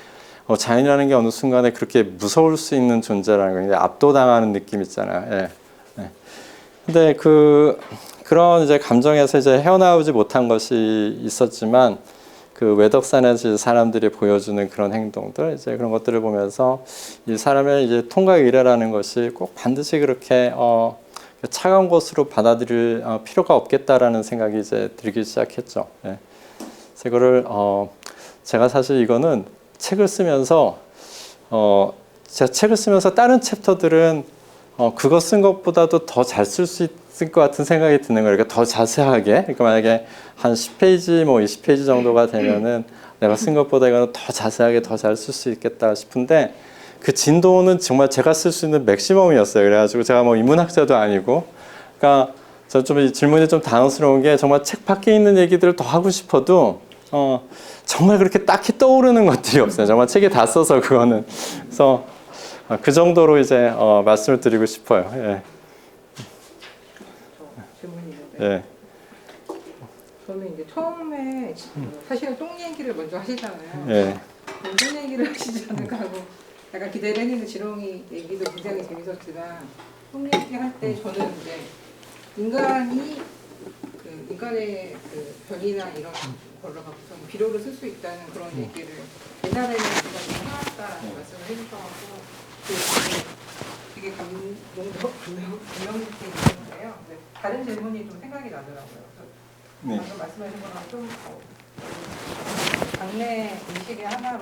자연이라는 게 어느 순간에 그렇게 무서울 수 있는 존재라는 거, 굉장히 압도당하는 느낌 있잖아요. 예. 예. 근데 그런 이제 감정에서 이제 헤어나오지 못한 것이 있었지만, 그 외덕산에서 사람들이 보여주는 그런 행동들, 이제 그런 것들을 보면서 이 사람의 이제 통과 의례라는 것이 꼭 반드시 그렇게 차가운 것으로 받아들일 필요가 없겠다라는 생각이 이제 들기 시작했죠. 예. 그래서 이거를 제가 사실 이거는 책을 쓰면서 제가 책을 쓰면서 다른 챕터들은 그거 쓴 것보다도 더 잘 쓸 수 있을 것 같은 생각이 드는 거예요. 그러니까 더 자세하게, 그러니까 만약에 한 10페이지, 뭐 20페이지 정도가 되면은 내가 쓴 것보다 이거는 더 자세하게 더 잘 쓸 수 있겠다 싶은데, 그 진도는 정말 제가 쓸 수 있는 맥시멈이었어요. 그래가지고 제가 뭐 인문학자도 아니고, 그러니까 저 좀 질문이 좀 당황스러운 게, 정말 책 밖에 있는 얘기들을 더 하고 싶어도 정말 그렇게 딱히 떠오르는 것들이 없어요. 정말 책에 다 써서 그거는. 그래서 그 정도로 이제 말씀을 드리고 싶어요. 예. 예. 저는 이제 처음에 사실은 똥 얘기를 먼저 하시잖아요. 예. 똥 얘기를 하시지 않을까 하고 약간 기대를 했는데, 지렁이 얘기도 굉장히 재밌었지만 똥 얘기 할 때 저는 이제 인간의 그 변이나 이런 걸로 갖고서 비료를 쓸 수 있다는 그런 얘기를 옛날에는 우리가 해왔다라는 말씀을 해주셔서 되게 감명 깊게 있는데요. 다른 질문이 좀 생각이 나더라고요. 네. 방금 말씀하신 거랑 좀 장래 의식의 하나로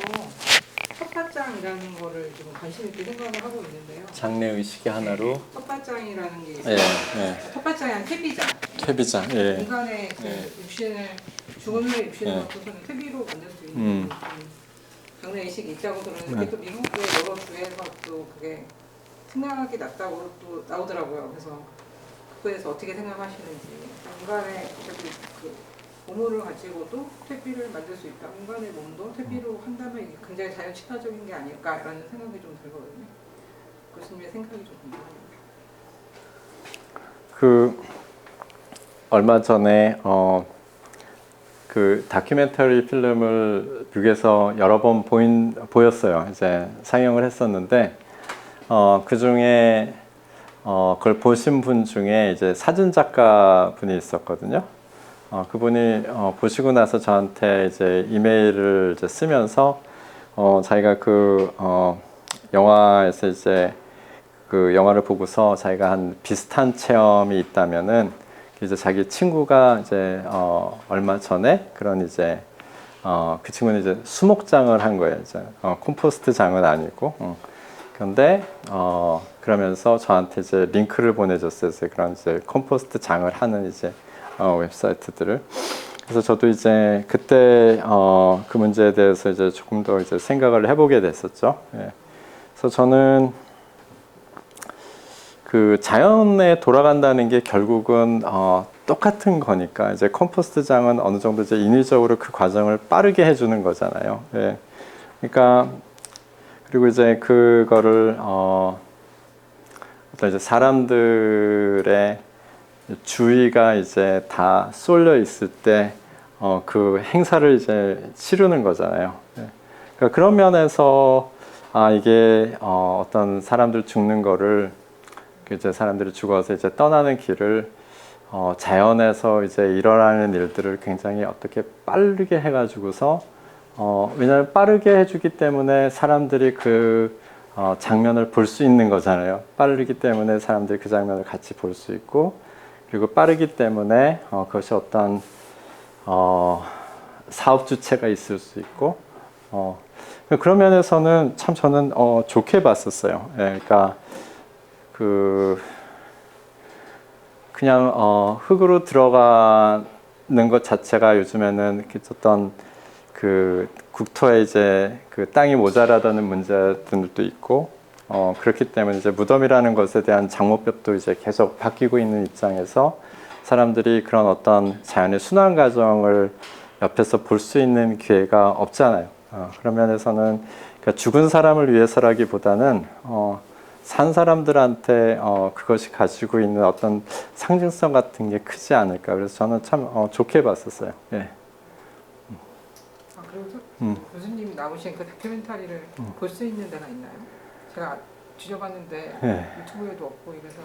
텃밭장이라는 거를 지금 관심 있게 생각을 하고 있는데요. 장래 의식의 하나로 텃밭장이라는 게 있어요. 예. 텃밭장이 한 퇴비장. 퇴비장. 예. 인간의 그 육신을, 죽은 후의 육신을 갖고서는 퇴비로 만들 수 있는 장례의식이 있다고 들었는데 또 미국의 여러 주에서 또 그게 생각이 낮다고 또 나오더라고요. 그래서 그거에 대해서 어떻게 생각하시는지. 인간의 그 몸을 가지고도 퇴비를 만들 수 있다. 인간의 몸도 퇴비로 한다면 이게 굉장히 자연 친화적인 게 아닐까라는 생각이 좀 들거든요. 교수님의 생각이 좀 궁금합니다. 얼마 전에 그 다큐멘터리 필름을 미국에서 여러 번 보였어요. 이제 상영을 했었는데 그 중에 그걸 보신 분 중에 이제 사진 작가 분이 있었거든요. 그분이 보시고 나서 저한테 이제 이메일을 이제 쓰면서 자기가 그 영화에서 이제 그 영화를 보고서 자기가 한 비슷한 체험이 있다면은 이제 자기 친구가 이제 얼마 전에 그런 이제 그 친구는 이제 수목장을 한 거예요. 이제 컴포스트 장은 아니고. 그런데 그러면서 저한테 이제 링크를 보내줬어요. 그런 이제 컴포스트 장을 하는 이제 웹사이트들을. 그래서 저도 이제 그때 그 문제에 대해서 이제 조금 더 이제 생각을 해보게 됐었죠. 예. 그래서 저는 그 자연에 돌아간다는 게 결국은 똑같은 거니까 이제 컴포스트장은 어느 정도 이제 인위적으로 그 과정을 빠르게 해주는 거잖아요. 예. 그러니까 그리고 이제 그거를 어떤 이제 사람들의 주의가 이제 다 쏠려 있을 때 그 행사를 이제 치르는 거잖아요. 예. 그러니까 그런 면에서 이게 어떤 사람들 죽는 거를 이제 사람들이 죽어서 이제 떠나는 길을 자연에서 이제 일어나는 일들을 굉장히 어떻게 빠르게 해가지고서 왜냐하면 빠르게 해주기 때문에 사람들이 그 장면을 볼 수 있는 거잖아요. 빠르기 때문에 사람들이 그 장면을 같이 볼 수 있고 그리고 빠르기 때문에 그것이 어떤 사업 주체가 있을 수 있고 그런 면에서는 참 저는 좋게 봤었어요. 예, 그러니까 그냥 흙으로 들어가는 것 자체가 요즘에는 어떤 그 국토에 이제 그 땅이 모자라다는 문제들도 있고 그렇기 때문에 이제 무덤이라는 것에 대한 장모병도 이제 계속 바뀌고 있는 입장에서 사람들이 그런 어떤 자연의 순환 과정을 옆에서 볼 수 있는 기회가 없잖아요. 그런 면에서는 그러니까 죽은 사람을 위해서라기보다는 산 사람들한테 그것이 가지고 있는 어떤 상징성 같은 게 크지 않을까. 그래서 저는 참 좋게 봤었어요. 예. 그리고 교수님이 나오신 그 다큐멘터리를 볼 수 있는 데가 있나요? 제가 뒤져봤는데 유튜브에도 없고 이래서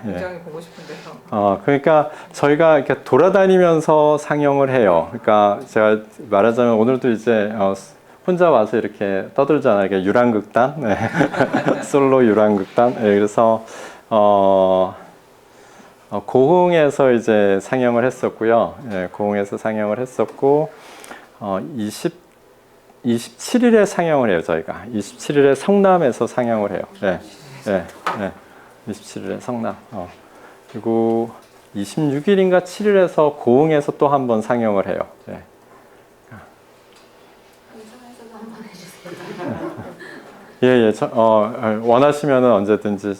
굉장히 보고 싶은데요. 그러니까 저희가 이렇게 돌아다니면서 상영을 해요. 그러니까 제가 말하자면 오늘도 이제 혼자 와서 이렇게 떠들잖아요. 이게 유랑극단, 솔로 유랑극단. 그래서 고흥에서 이제 상영을 했었고요. 고흥에서 상영을 했었고 27일에 상영을 해요. 저희가 27일에 성남에서 상영을 해요. 27일에 성남. 그리고 26일인가 7일에서 고흥에서 또 한 번 상영을 해요. 원하시면 원하시면은 언제든지.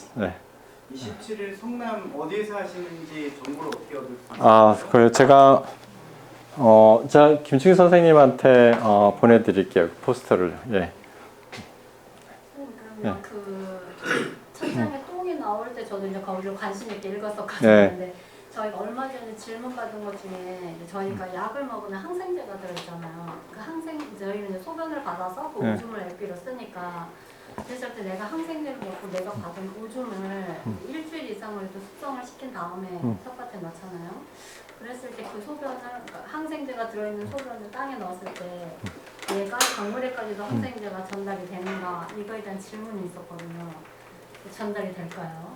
27일 성남 어디에서 하시는지 정보를 어떻게 얻을 수 있어요? 그래요. 제가 김충희 선생님한테 보내드릴게요. 포스터를. 그러면 그 천장에 똥이 나올 때 저도 이제 거기를 관심 있게 읽었었거든요. 저희가 얼마 전에 질문 받은 것 중에 저희가 약을 먹으면 항생제가 들어있잖아요. 그 저희는 이제 소변을 받아서 그 오줌을 LP로 쓰니까 그랬을 때 내가 항생제를 먹고 내가 받은 오줌을 일주일 이상을 또 숙성을 시킨 다음에 텃밭에 넣잖아요. 그랬을 때 그 소변을 항생제가 들어있는 소변을 땅에 넣었을 때 얘가 작물에까지도 항생제가 전달이 되는가 이거에 대한 질문이 있었거든요. 전달이 될까요?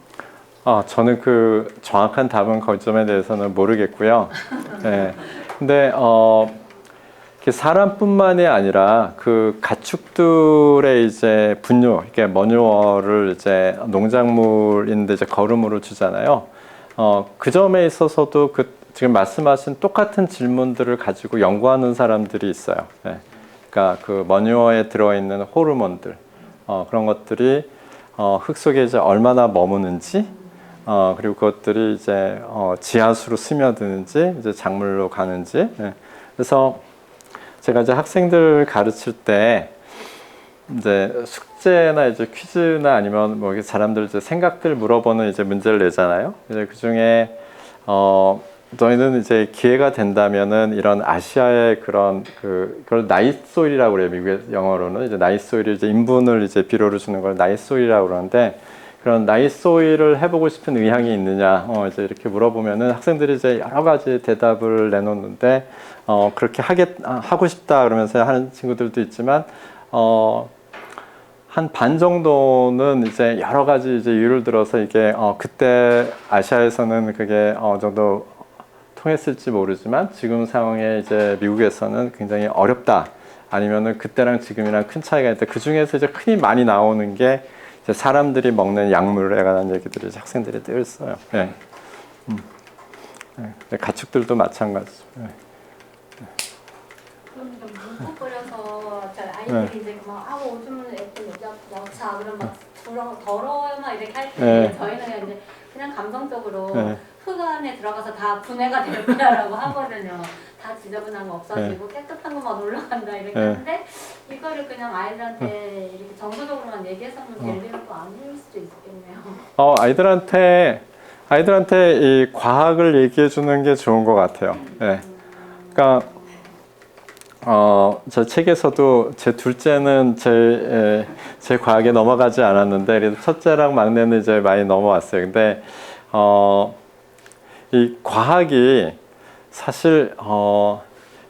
저는 그 정확한 답은 그 점에 대해서는 모르겠고요. 근데 사람뿐만이 아니라 그 가축들의 이제 분뇨, 이렇게 머뉴어를 이제 농작물인데 이제 거름으로 주잖아요. 그 점에 있어서도 그 지금 말씀하신 똑같은 질문들을 가지고 연구하는 사람들이 있어요. 그러니까 그 머뉴어에 들어있는 호르몬들 그런 것들이 흙 속에 이제 얼마나 머무는지 그리고 그것들이 이제 지하수로 스며드는지 이제 작물로 가는지 그래서 제가 이제 학생들 가르칠 때 이제 숙제나 이제 퀴즈나 아니면 뭐 사람들 이제 생각들 물어보는 이제 문제를 내잖아요. 이제 그 중에 저희는 이제 기회가 된다면은 이런 아시아의 그런 그걸 나이소일이라고 그래요. 미국의 영어로는 이제 나이소일이 이제 인분을 이제 비료로 주는 걸 나이소일이라고 그러는데 그런 나이소일을 해보고 싶은 의향이 있느냐 이제 이렇게 물어보면은 학생들이 이제 여러 가지 대답을 내놓는데 그렇게 하고 싶다 그러면서 하는 친구들도 있지만 한 반 정도는 이제 여러 가지 이제 이유를 들어서 이게 그때 아시아에서는 그게 어느 정도 통했을지 모르지만 지금 상황에 이제 미국에서는 굉장히 어렵다 아니면은 그때랑 지금이랑 큰 차이가 있다. 그 중에서 이제 흔히 많이 나오는 게 이제 사람들이 먹는 약물에 관한 얘기들을 학생들이 늘 써요. 네. 네. 가축들도 마찬가지죠. 네. 그럼 문구 뿌려서 아이들이 이제 막 하고 오줌을 예쁜 여자 그런 막 더러워요 막 이렇게 할 때 저희는 이제 그냥 감성적으로 흙 안에 들어가서 다 분해가 될 거라고 하거든요. 다 지저분한 거 없어지고 깨끗한 것만 올라간다 이렇게 하는데 이거를 그냥 아이들한테 이렇게 정서적으로만 얘기해서는 될 일은 또 아닐 수도 있겠네요. 아이들한테 이 과학을 얘기해 주는 게 좋은 것 같아요. 네. 그러니까 저 책에서도 제 둘째는 제 과학에 넘어가지 않았는데 그래도 첫째랑 막내는 이제 많이 넘어왔어요. 근데 이 과학이 사실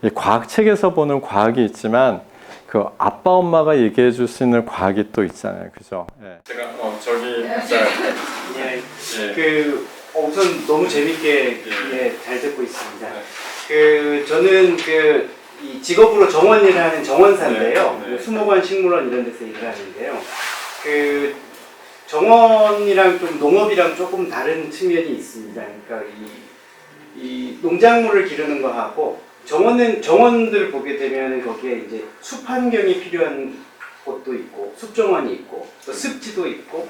이 과학책에서 보는 과학이 있지만 그 아빠 엄마가 얘기해 줄 수 있는 과학이 또 있잖아요, 그죠? 네. 제가 우선 너무 재밌게 잘 듣고 있습니다. 저는 이 직업으로 정원일을 하는 정원사인데요. 수목원, 식물원 이런 데서 일을 하는데요. 정원이랑 좀 농업이랑 조금 다른 측면이 있습니다. 그러니까 이 농작물을 기르는 거하고 정원들을 보게 되면 거기에 이제 숲 환경이 필요한 곳도 있고 숲정원이 있고 또 습지도 있고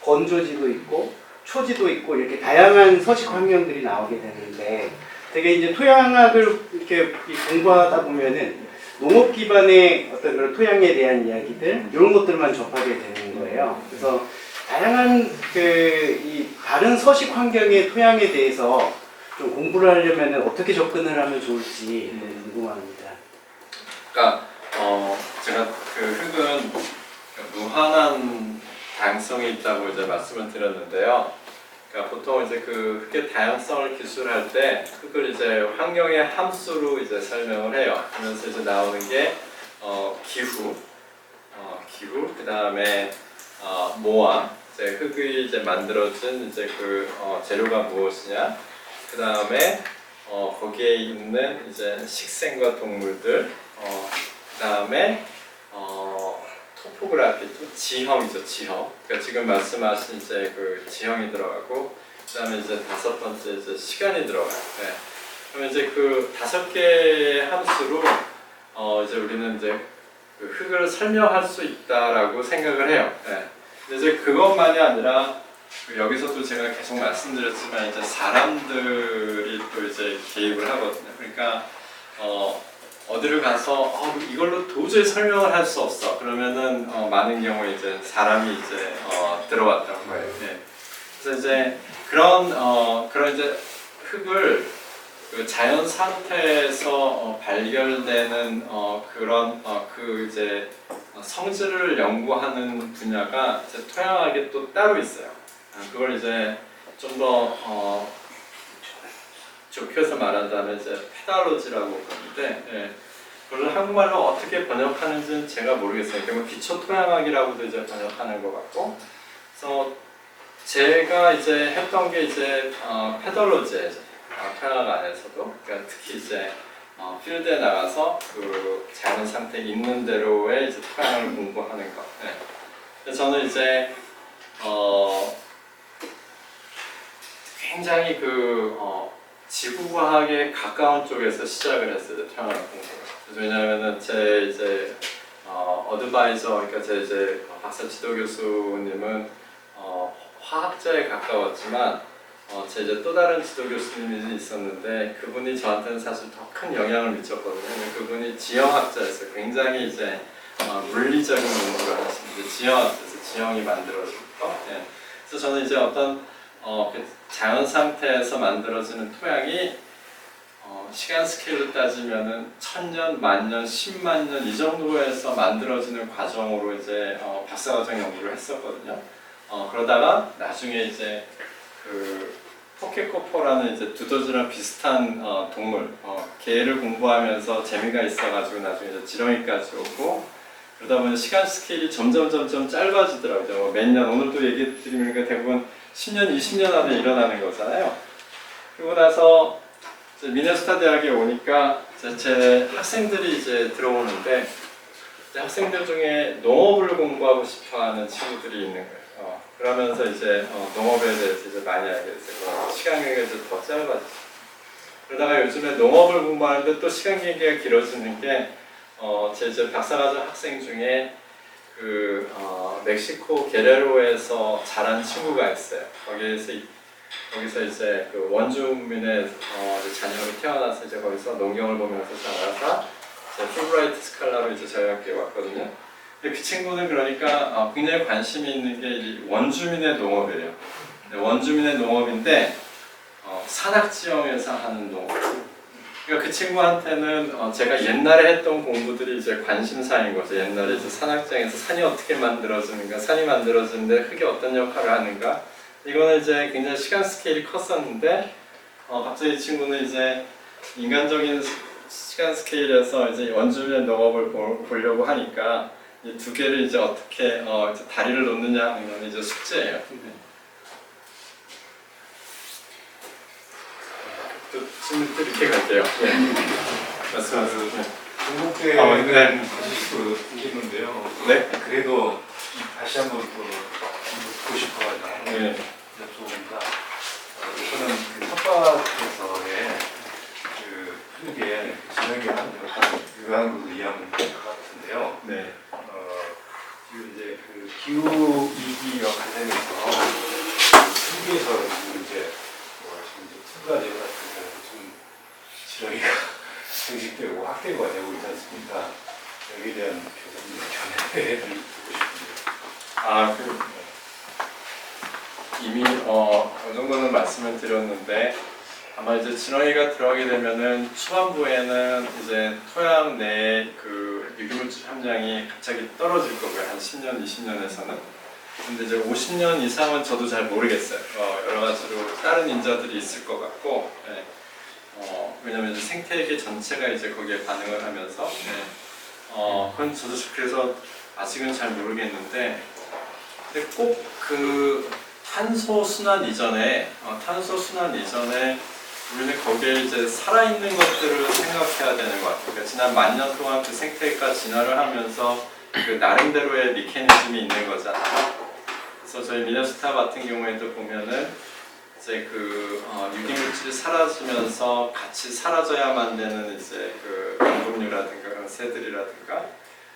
건조지도 있고 초지도 있고 이렇게 다양한 서식 환경들이 나오게 되는데 되게 이제 토양학을 이렇게 공부하다 보면은 농업 기반의 어떤 그런 토양에 대한 이야기들 이런 것들만 접하게 되는 거예요. 그래서 다양한 이 다른 서식 환경의 토양에 대해서 좀 공부를 하려면 어떻게 접근을 하면 좋을지 궁금합니다. 그러니까 제가 그 흙은 무한한 다양성이 있다고 이제 말씀을 드렸는데요. 그러니까 보통 이제 그 흙의 다양성을 기술할 때 흙을 이제 환경의 함수로 이제 설명을 해요. 그러면서 이제 나오는 게 기후, 그 다음에 모화, 이제 흙이 이제 만들어진 이제 그 재료가 무엇이냐, 그 다음에 거기에 있는 이제 식생과 동물들, 그 다음에 토포그래피, 또 지형이죠, 지형. 그러니까 지금 말씀하신 이제 그 지형이 들어가고, 그 다음에 이제 다섯 번째 이제 시간이 들어가요. 네. 그러면 이제 그 5개의 함수로 이제 우리는 이제 그 흙을 설명할 수 있다라고 생각을 해요. 네. 근데 이제 그것만이 아니라 여기서도 제가 계속 말씀드렸지만 이제 사람들이 또 이제 개입을 하거든요. 그러니까 어디를 가서 이걸로 도저히 설명을 할 수 없어. 그러면은 많은 경우에 이제 사람이 이제 들어왔다는 거예요. 네. 그래서 이제 그런 이제 흙을 그 자연 상태에서 발견되는 그런 그 이제 성질을 연구하는 분야가 이제 토양학에 또 따로 있어요. 그걸 이제 좀 더 좁혀서 말한다면 이제 페달로지라고 그러는데, 예, 그걸 한국말로 어떻게 번역하는지는 제가 모르겠어요. 그러면 기초 토양학이라고도 이제 번역하는 것 같고, 그래서 제가 이제 했던 게 이제 페달로지예요. 토양학 안에서도, 그러니까 특히 이제 필드에 나가서 그 자연 상태 있는 대로의 이제 토양을 공부하는 것. 예. 그래서 저는 이제 굉장히 지구과학에 가까운 쪽에서 시작을 했어요. 태어난 공부를. 왜냐하면은 제 이제 어드바이저, 그러니까 제 이제 박사 지도 교수님은 화학자에 가까웠지만 제 이제 또 다른 지도 교수님이 있었는데 그분이 저한테는 사실 더 큰 영향을 미쳤거든요. 그분이 지형학자였어요. 굉장히 이제 물리적인 연구를 하시는데 지형학자에서 지형이 만들어진 거. 예. 그래서 저는 이제 어떤 그 자연 상태에서 만들어지는 토양이 시간 스케일로 따지면은 1000년, 10,000년, 10만 년 이 정도에서 만들어지는 과정으로 이제 박사과정 연구를 했었거든요. 그러다가 나중에 이제 그 포켓코퍼라는 이제 두더지랑 비슷한 동물, 개를 공부하면서 재미가 있어가지고 나중에 이제 지렁이까지 오고 그러다 보니 시간 스케일이 점점 짧아지더라고요. 몇 년, 오늘도 얘기 드리니까 대부분 10년, 20년 안에 일어나는 거잖아요. 그러고 나서 이제 미네소타 대학에 오니까 제 학생들이 이제 들어오는데 이제 학생들 중에 농업을 공부하고 싶어하는 친구들이 있는 거예요. 그러면서 이제 농업에 대해서 이제 많이 알게 됐어요. 시간 경계가 더 짧아졌어요. 그러다가 요즘에 농업을 공부하는데 또 시간 경계가 길어지는 게 제 이제 박사과정 학생 중에 그 멕시코 게레로에서 자란 친구가 있어요. 거기서 이제 그 원주민의 자녀로 태어나서 이제 거기서 농경을 보면서 자라서 풀브라이트 스칼라로 이제 저희 학교에 왔거든요. 근데 그 친구는 그러니까 굉장히 관심이 있는 게 원주민의 농업이에요. 원주민의 농업인데 산악지형에서 하는 농업. 그러니까 그 친구한테는 제가 옛날에 했던 공부들이 이제 관심사인 거죠. 옛날에 이제 산악지형에서 산이 어떻게 만들어지는가, 산이 만들어지는데 흙이 어떤 역할을 하는가. 이거는 이제 굉장히 시간 스케일이 컸었는데 갑자기 이 친구는 이제 인간적인 시간 스케일에서 이제 원주민의 농업을 보려고 하니까 이 두 개를 이제 어떻게 이제 다리를 놓느냐 하는 건 이제 숙제예요. 또 질문 이렇게 갈게요. 네. 말씀하세요. 네. 중국에 네. 그 있는데요. 네. 그래도 다시 한번 또 묻고 싶어가지고 네. 여쭤봅니다. 저는 그 텃밭에서의 그 흙에 지렁이가 하는 유효한 것을 이해하면 될 것 같은데요. 네. 지금 이제 그 기후 위기와 관련해서 흙에서 이제 지금 투가 되고 좀 지렁이가 증식되고 확대가 되고 있지 않습니까? 여기에 대한 교수님의 견해를 듣고 싶은데요. 이미 어느 정도는 말씀을 드렸는데 아마 이제 지렁이가 들어가게 되면은 초반부에는 이제 토양 내에 그 유기물질 함량이 갑자기 떨어질 거고요. 한 10년, 20년에서는. 근데 이제 50년 이상은 저도 잘 모르겠어요. 여러 가지로 다른 인자들이 있을 것 같고, 네. 왜냐면 이제 생태계 전체가 이제 거기에 반응을 하면서, 네. 그건 저도 그래서 아직은 잘 모르겠는데, 근데 꼭 그 탄소 순환 이전에 우리는 거기에 이제 살아있는 것들을 생각해야 되는 것 같아요. 그러니까 지난 10,000년 동안 그 생태계가 진화를 하면서 그 나름대로의 메커니즘이 있는 거잖아요. 그래서 저희 미네소타 같은 경우에도 보면은 이제 그 유기물질이 사라지면서 같이 사라져야만 되는 이제 그 연금류라든가 그런 새들이라든가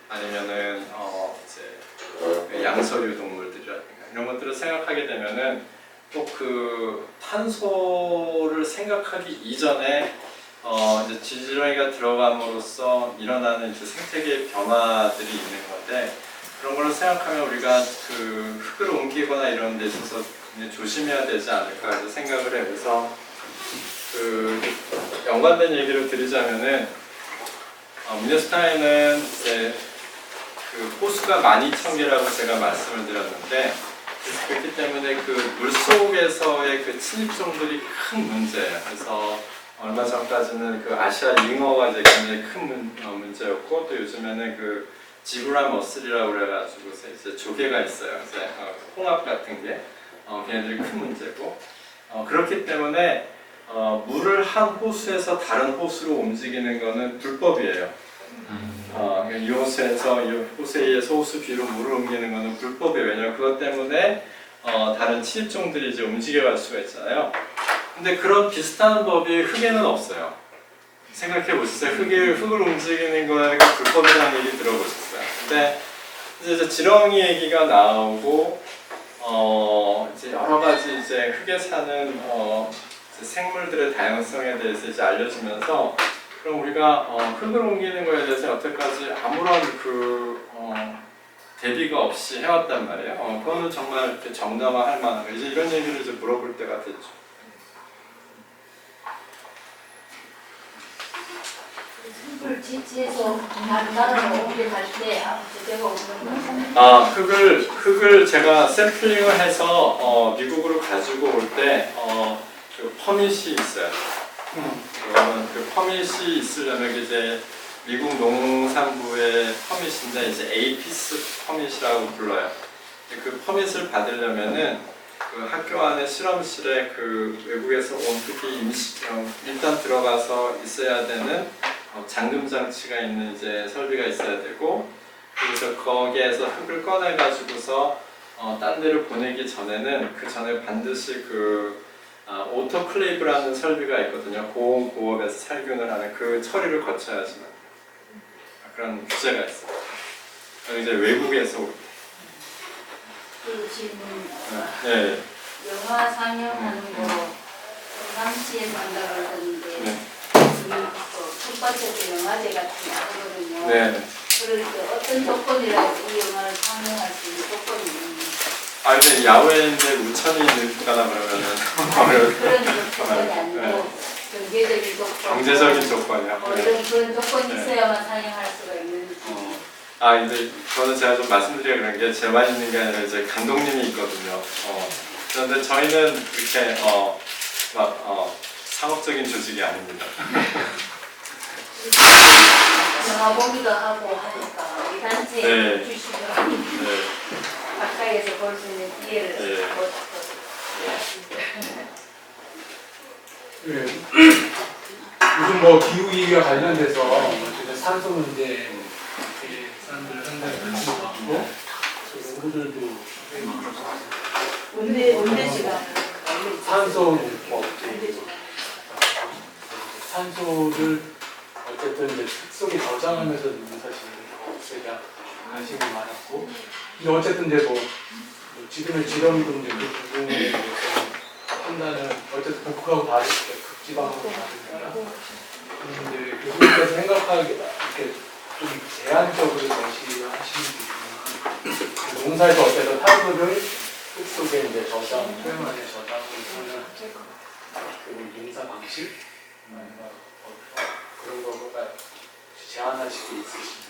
아니면은 이제 그 양서류 동물들이라든가 이런 것들을 생각하게 되면은 또 그 탄소를 생각하기 이전에 이제 지렁이가 들어감으로써 일어나는 이제 생태계의 변화들이 있는 건데 그런 걸로 생각하면 우리가 그 흙을 옮기거나 이런 데 있어서 굉장히 조심해야 되지 않을까 해서 생각을 해요. 그래서 그 연관된 얘기를 드리자면은 미네소타에는 이제 그 호수가 12,000개라고 제가 말씀을 드렸는데 그렇기 때문에 그 물속에서의 그 침입종들이 큰 문제예요. 그래서 얼마 전까지는 그 아시아 잉어가 이제 굉장히 큰 문제였고 또 요즘에는 그 지브라 머슬이라고 그래가지고 이제 조개가 있어요. 이제 홍합 같은 게 걔네들이 큰 문제고 그렇기 때문에 물을 한 호수에서 다른 호수로 움직이는 거는 불법이에요. 이 호수에서 이 호수에 의해서 호수 뒤로 물을 옮기는 것은 불법이에요. 왜냐하면 그것 때문에 다른 침입종들이 이제 움직여갈 수가 있잖아요. 근데 그런 비슷한 법이 흙에는 없어요. 생각해 보셨어요? 흙을 움직이는 거가 불법이라는 얘기 들어보셨어요? 근데 이제 지렁이 얘기가 나오고 이제 여러 가지 이제 흙에 사는 이제 생물들의 다양성에 대해서 이제 알려지면서 그럼 우리가 흙을 옮기는 거에 대해서 여태까지 아무런 대비가 없이 해왔단 말이에요. 그거는 정말 이렇게 정당화할 만한 거. 이제 이런 얘기를 이제 물어볼 때가 됐죠. 흙을 지치해서 다른 옮겨갈 때 제가 없는 거. 흙을 제가 샘플링을 해서 미국으로 가지고 올 때 그 퍼밋이 있어요. 그러면 그 퍼밋이 있으려면 이제 미국 농산부의 퍼밋인데 이제 에이피스 퍼밋이라고 불러요. 그 퍼밋을 받으려면은 그 학교 안에 실험실에 그 외국에서 온 흙이 일단 들어가서 있어야 되는 잠금 장치가 있는 이제 설비가 있어야 되고, 그래서 거기에서 흙을 꺼내 가지고서 딴 데로 보내기 전에는 그 전에 반드시 그 오토클레이브라는 설비가 있거든요. 고온고압에서 살균을 하는 그 처리를 거쳐야지만 그런 규제가 있어요. 이제 외국에서 올 때. 그 질문. 네. 영화 상영하는 거 남치에서 한다고 그러던데 네. 첫 번째 때 영화제 같은 거 하거든요. 네. 그럴 때 어떤 조건이라고 이 영화를 상영할 수 있는 조건이 있는지. 근데 야외인데 우천이 있거나 그러면은 그런 조건이 아니고 경제적인 조건. 경제적인 조건이요. 그런 조건이 있어야만 상영할 수가 있는지. 이제 저는 제가 좀 말씀드리려 그런 게 제만 있는 게 아니라 이제 감독님이 있거든요. 그런데 저희는 이렇게 상업적인 조직이 아닙니다. 영화 보기도 하고 하니까 우리 단체에 주시면 가까이에서 볼 수 있는 기회를 요즘 뭐 기후 위기와 관련돼서 산소 문제 사람들 상당히 관심이 많고 연구들도 산소 문법, 산소를 어쨌든 이제 특성이 저장하면서 있는 사실은 제가 관심이 많았고, 근데 어쨌든 이제 뭐 지금의 지렁이도 이제 그 부분에 대해서 판단을 어쨌든 북하고 다르니까 극지방으로 다르니까. 근데 교수님께서 생각하기 이렇게 좀 제한적으로 제시하시는 부분이 농사에서 어쨌든 산소를 흙 속에 이제 저장, 토양 안에 저장을 하는 그 농사 방식 그런 거가 제한하실 게 있으신지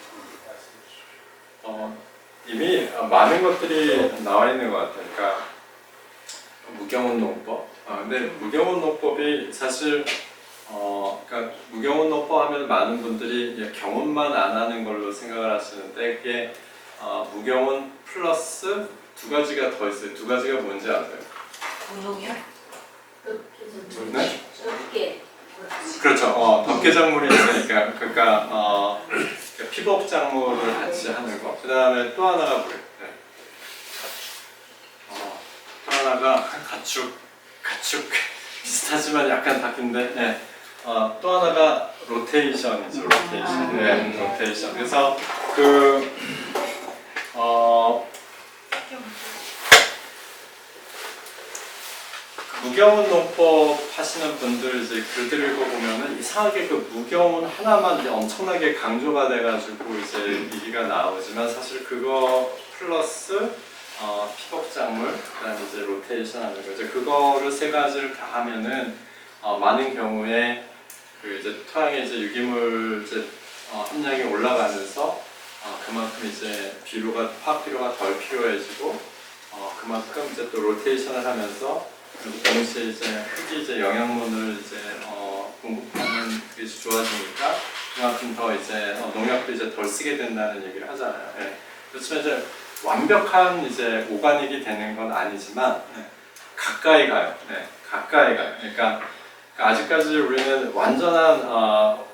말씀해 주십시오. 이미 많은 것들이 나와 있는 것 같아요. 그러니까 무경운 농법. 근데 무경운 농법이 사실 그러니까 무경운 농법 하면 많은 분들이 경운만 안 하는 걸로 생각을 하시는데 그게 무경운 플러스 두 가지가 더 있어요. 두 가지가 뭔지 아세요? 운동이요? 네? 덮개. 그렇죠. 덮개작물이 있으니까 그러니까 피복작물을 같이 하는 거. 그 다음에 또 하나가 뭐예요? 네. 또 하나가 가축 비슷하지만 약간 바뀐데. 네. 또 하나가 로테이션이죠. 로테이션. 네, 로테이션. 그래서 무경운 농법 하시는 분들 이제 글들을 읽어보면은 이상하게 그 무경운 하나만 이제 엄청나게 강조가 돼가지고 이제 얘기가 나오지만 사실 그거 플러스 피복작물, 그다음에 이제 로테이션 하는 거죠. 그거를 세 가지를 다 하면은 많은 경우에 그 이제 토양에 이제 유기물 이제 함량이 올라가면서 그만큼 이제 화학 비료가 덜 필요해지고 그만큼 이제 또 로테이션을 하면서 동시에 이제 흙이 이제 영양분을 이제 공급하는 그게 좋아지니까 그만큼 더 이제 농약도 이제 덜 쓰게 된다는 얘기를 하잖아요. 예. 그렇지만 이제 완벽한 이제 오가닉이 되는 건 아니지만 가까이 가요. 가까이 가요. 그러니까 아직까지 우리는 완전한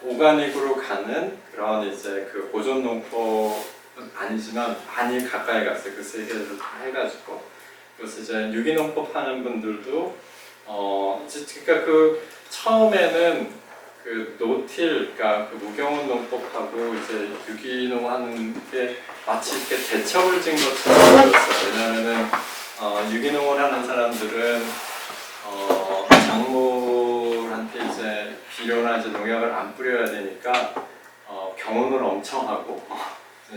오가닉으로 가는 그런 이제 그 보존 농법은 아니지만 많이 가까이 갔어요. 그 세 개를 다 해가지고. 그래서 이제 유기농법 하는 분들도 그러니까 그 처음에는 그 노틸, 그러니까 그 무경운 농법하고 이제 유기농하는 게 마치 이렇게 대척을 진 것처럼 보였어요. 왜냐하면은 유기농을 하는 사람들은 작물한테 이제 비료나 이제 농약을 안 뿌려야 되니까 경운을 엄청 하고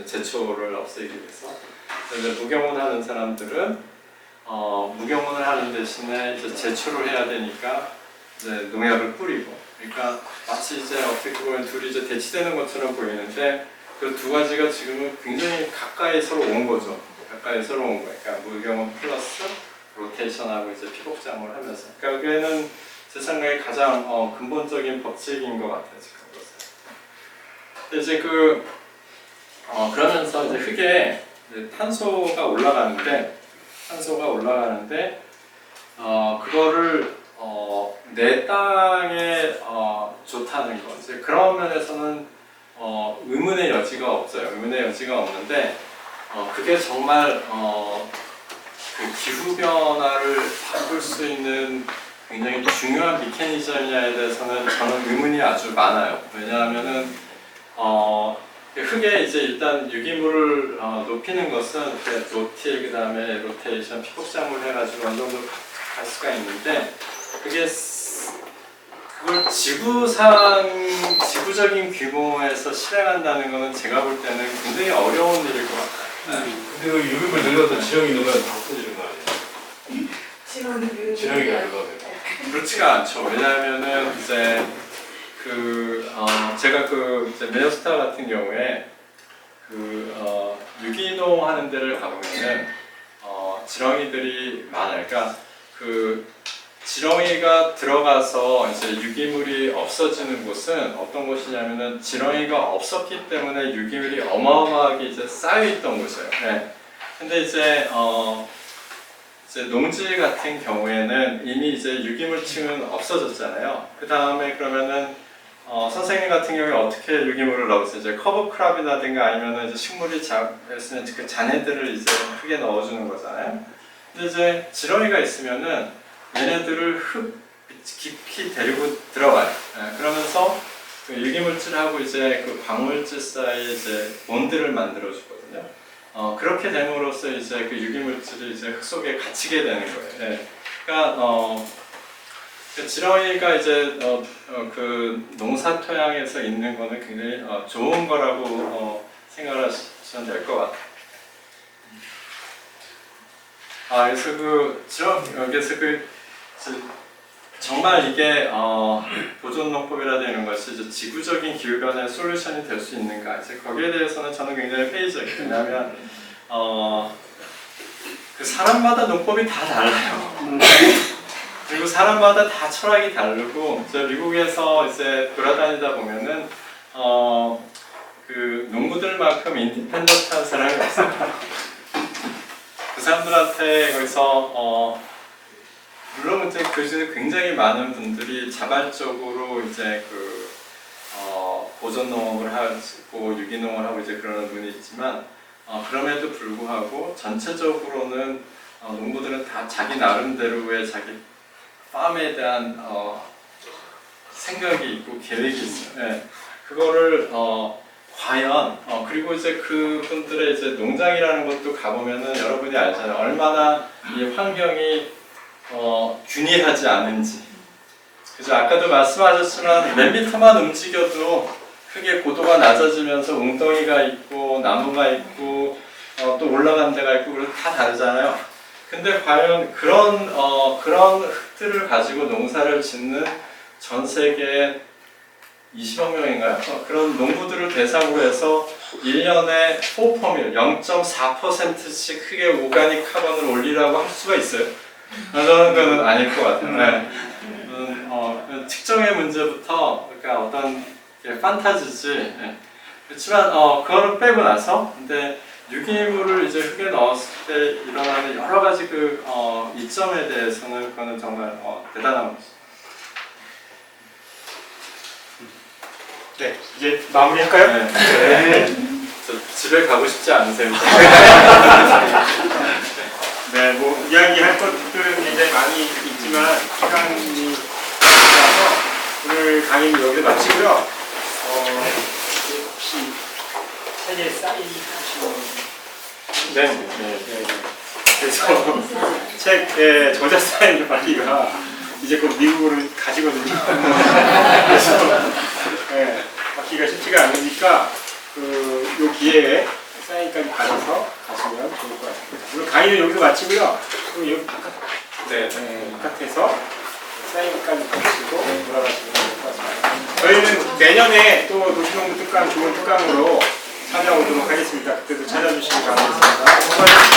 제초를 없애기 위해서. 이제 무경운 하는 사람들은 무경운을 하는 대신에 이제 제초를 해야 되니까 이제 농약을 뿌리고. 그러니까 마치 이제 어떻게 보면 둘이 이제 대치되는 것처럼 보이는데 그 두 가지가 지금은 굉장히 가까이 서로 온 거죠. 가까이 서로 온 거예요. 그러니까 무경운 플러스 로테이션하고 이제 피복작용을 하면서. 그러니까 그게는 제 생각에 가장 근본적인 법칙인 것 같아요. 지금 그것은. 이제 그러면서 이제 흙에 이제 탄소가 올라가는데 그거를 내 땅에 좋다는 거. 이제 그런 면에서는 의문의 여지가 없어요. 의문의 여지가 없는데 그게 정말 그 기후 변화를 바꿀 수 있는 굉장히 중요한 메커니즘이냐에 대해서는 저는 의문이 아주 많아요. 왜냐하면은 흙에 이제 일단 유기물을 높이는 것은 노틸 그다음에 로테이션 피복작용을 해가지고 어느 정도 갈 수가 있는데 그걸 지구적인 규모에서 실행한다는 것은 제가 볼 때는 굉장히 어려운 일일 것 같아요. 근데 그 유기물 늘려서 지렁이 넣으면 다 없어지는 거 아니에요? 지렁이가 늘어나요. 그렇지가 않죠. 왜냐하면은 이제 제가 이제 메어스타 같은 경우에 유기농 하는 데를 가보면은 지렁이들이 많아요. 그러니까 지렁이가 들어가서 이제 유기물이 없어지는 곳은 어떤 곳이냐면은 지렁이가 없었기 때문에 유기물이 어마어마하게 이제 쌓여 있던 곳이에요. 네. 근데 이제 농지 같은 경우에는 이미 이제 유기물층은 없어졌잖아요. 그 다음에 그러면은 선생님 같은 경우에 어떻게 유기물을 넣으세요? 이제 커버 크랍이라든가 아니면은 이제 식물이 자랐으면 그 잔해들을 이제 흙에 넣어주는 거잖아요. 근데 이제 지렁이가 있으면은 얘네들을 흙 깊이 데리고 들어가요. 네, 그러면서 그 유기물질하고 이제 그 광물질 사이에 이제 본드를 만들어 주거든요. 그렇게 됨으로써 이제 그 유기물질이 이제 흙 속에 갇히게 되는 거예요. 네. 그러니까 지렁이가 이제 그 농사 토양에서 있는 거는 굉장히 좋은 거라고 생각을 하시면 될 것 같아요. 그래서 정말 이게 보존농법이라 되는 것이 이제 지구적인 기후변화의 솔루션이 될 수 있는가? 이제 거기에 대해서는 저는 굉장히 회의적이에요. 왜냐하면 그 사람마다 농법이 다 달라요. 그리고 사람마다 다 철학이 다르고, 미국에서 이제 돌아다니다 보면은 그 농부들만큼 인디펜던트한 사람이 없어요. 그 사람들한테 거기서 물론 이제 그 굉장히 많은 분들이 자발적으로 이제 보존 농업을 하고 유기농을 하고 이제 그러는 분이 있지만 그럼에도 불구하고 전체적으로는 농부들은 다 자기 나름대로의 자기 팜에 대한 생각이 있고 계획이 있어요. 네. 그거를 과연 그리고 이제 그분들의 이제 농장이라는 것도 가보면은 여러분이 알잖아요. 얼마나 이 환경이 균일하지 않은지. 그죠? 아까도 말씀하셨지만 몇 미터만 움직여도 크게 고도가 낮아지면서 웅덩이가 있고 나무가 있고 또 올라간 데가 있고 그래서 다 다르잖아요. 근데 과연 그런 흙들을 가지고 농사를 짓는 전 세계 20억 명인가요? 그런 농부들을 대상으로 해서 1년에 4%, 0.4%씩 흙에 오가닉 카본을 올리라고 할 수가 있어요. 저는 그건 아닐 것 같아요. 네. 측정의 문제부터 그러니까 어떤 판타지지. 네. 그렇지만 그거를 빼고 나서 근데 유기물을 이제 흙에 넣었을 때 일어나는 여러 가지 이점에 대해서는 그거는 정말 대단한 거죠. 네, 이제 마무리할까요? 네. 저 집에 가고 싶지 않으세요? 네, 뭐 이야기할 것들은 굉장히 많이 있지만 바쁘시지만 시간이 있어서 오늘 강의는 여기서 마치고요. 혹시 책에 사인하시는 네. 그래서 책 저자 사인을 받기가 이제 곧 미국으로 가시거든요. 그래서 받기가 쉽지가 않으니까 요 기회에 사인까지 받아서 가시면 좋을 것 같습니다. 오늘 강의는 여기서 마치고요. 그럼 여기 바깥에서 사인까지 받으시고 돌아가시면 될 것 같습니다. 저희는 내년에 또 도시농부 특강 좋은 특강으로 찾아오도록 하겠습니다. 그때도 찾아주시기 바라겠습니다.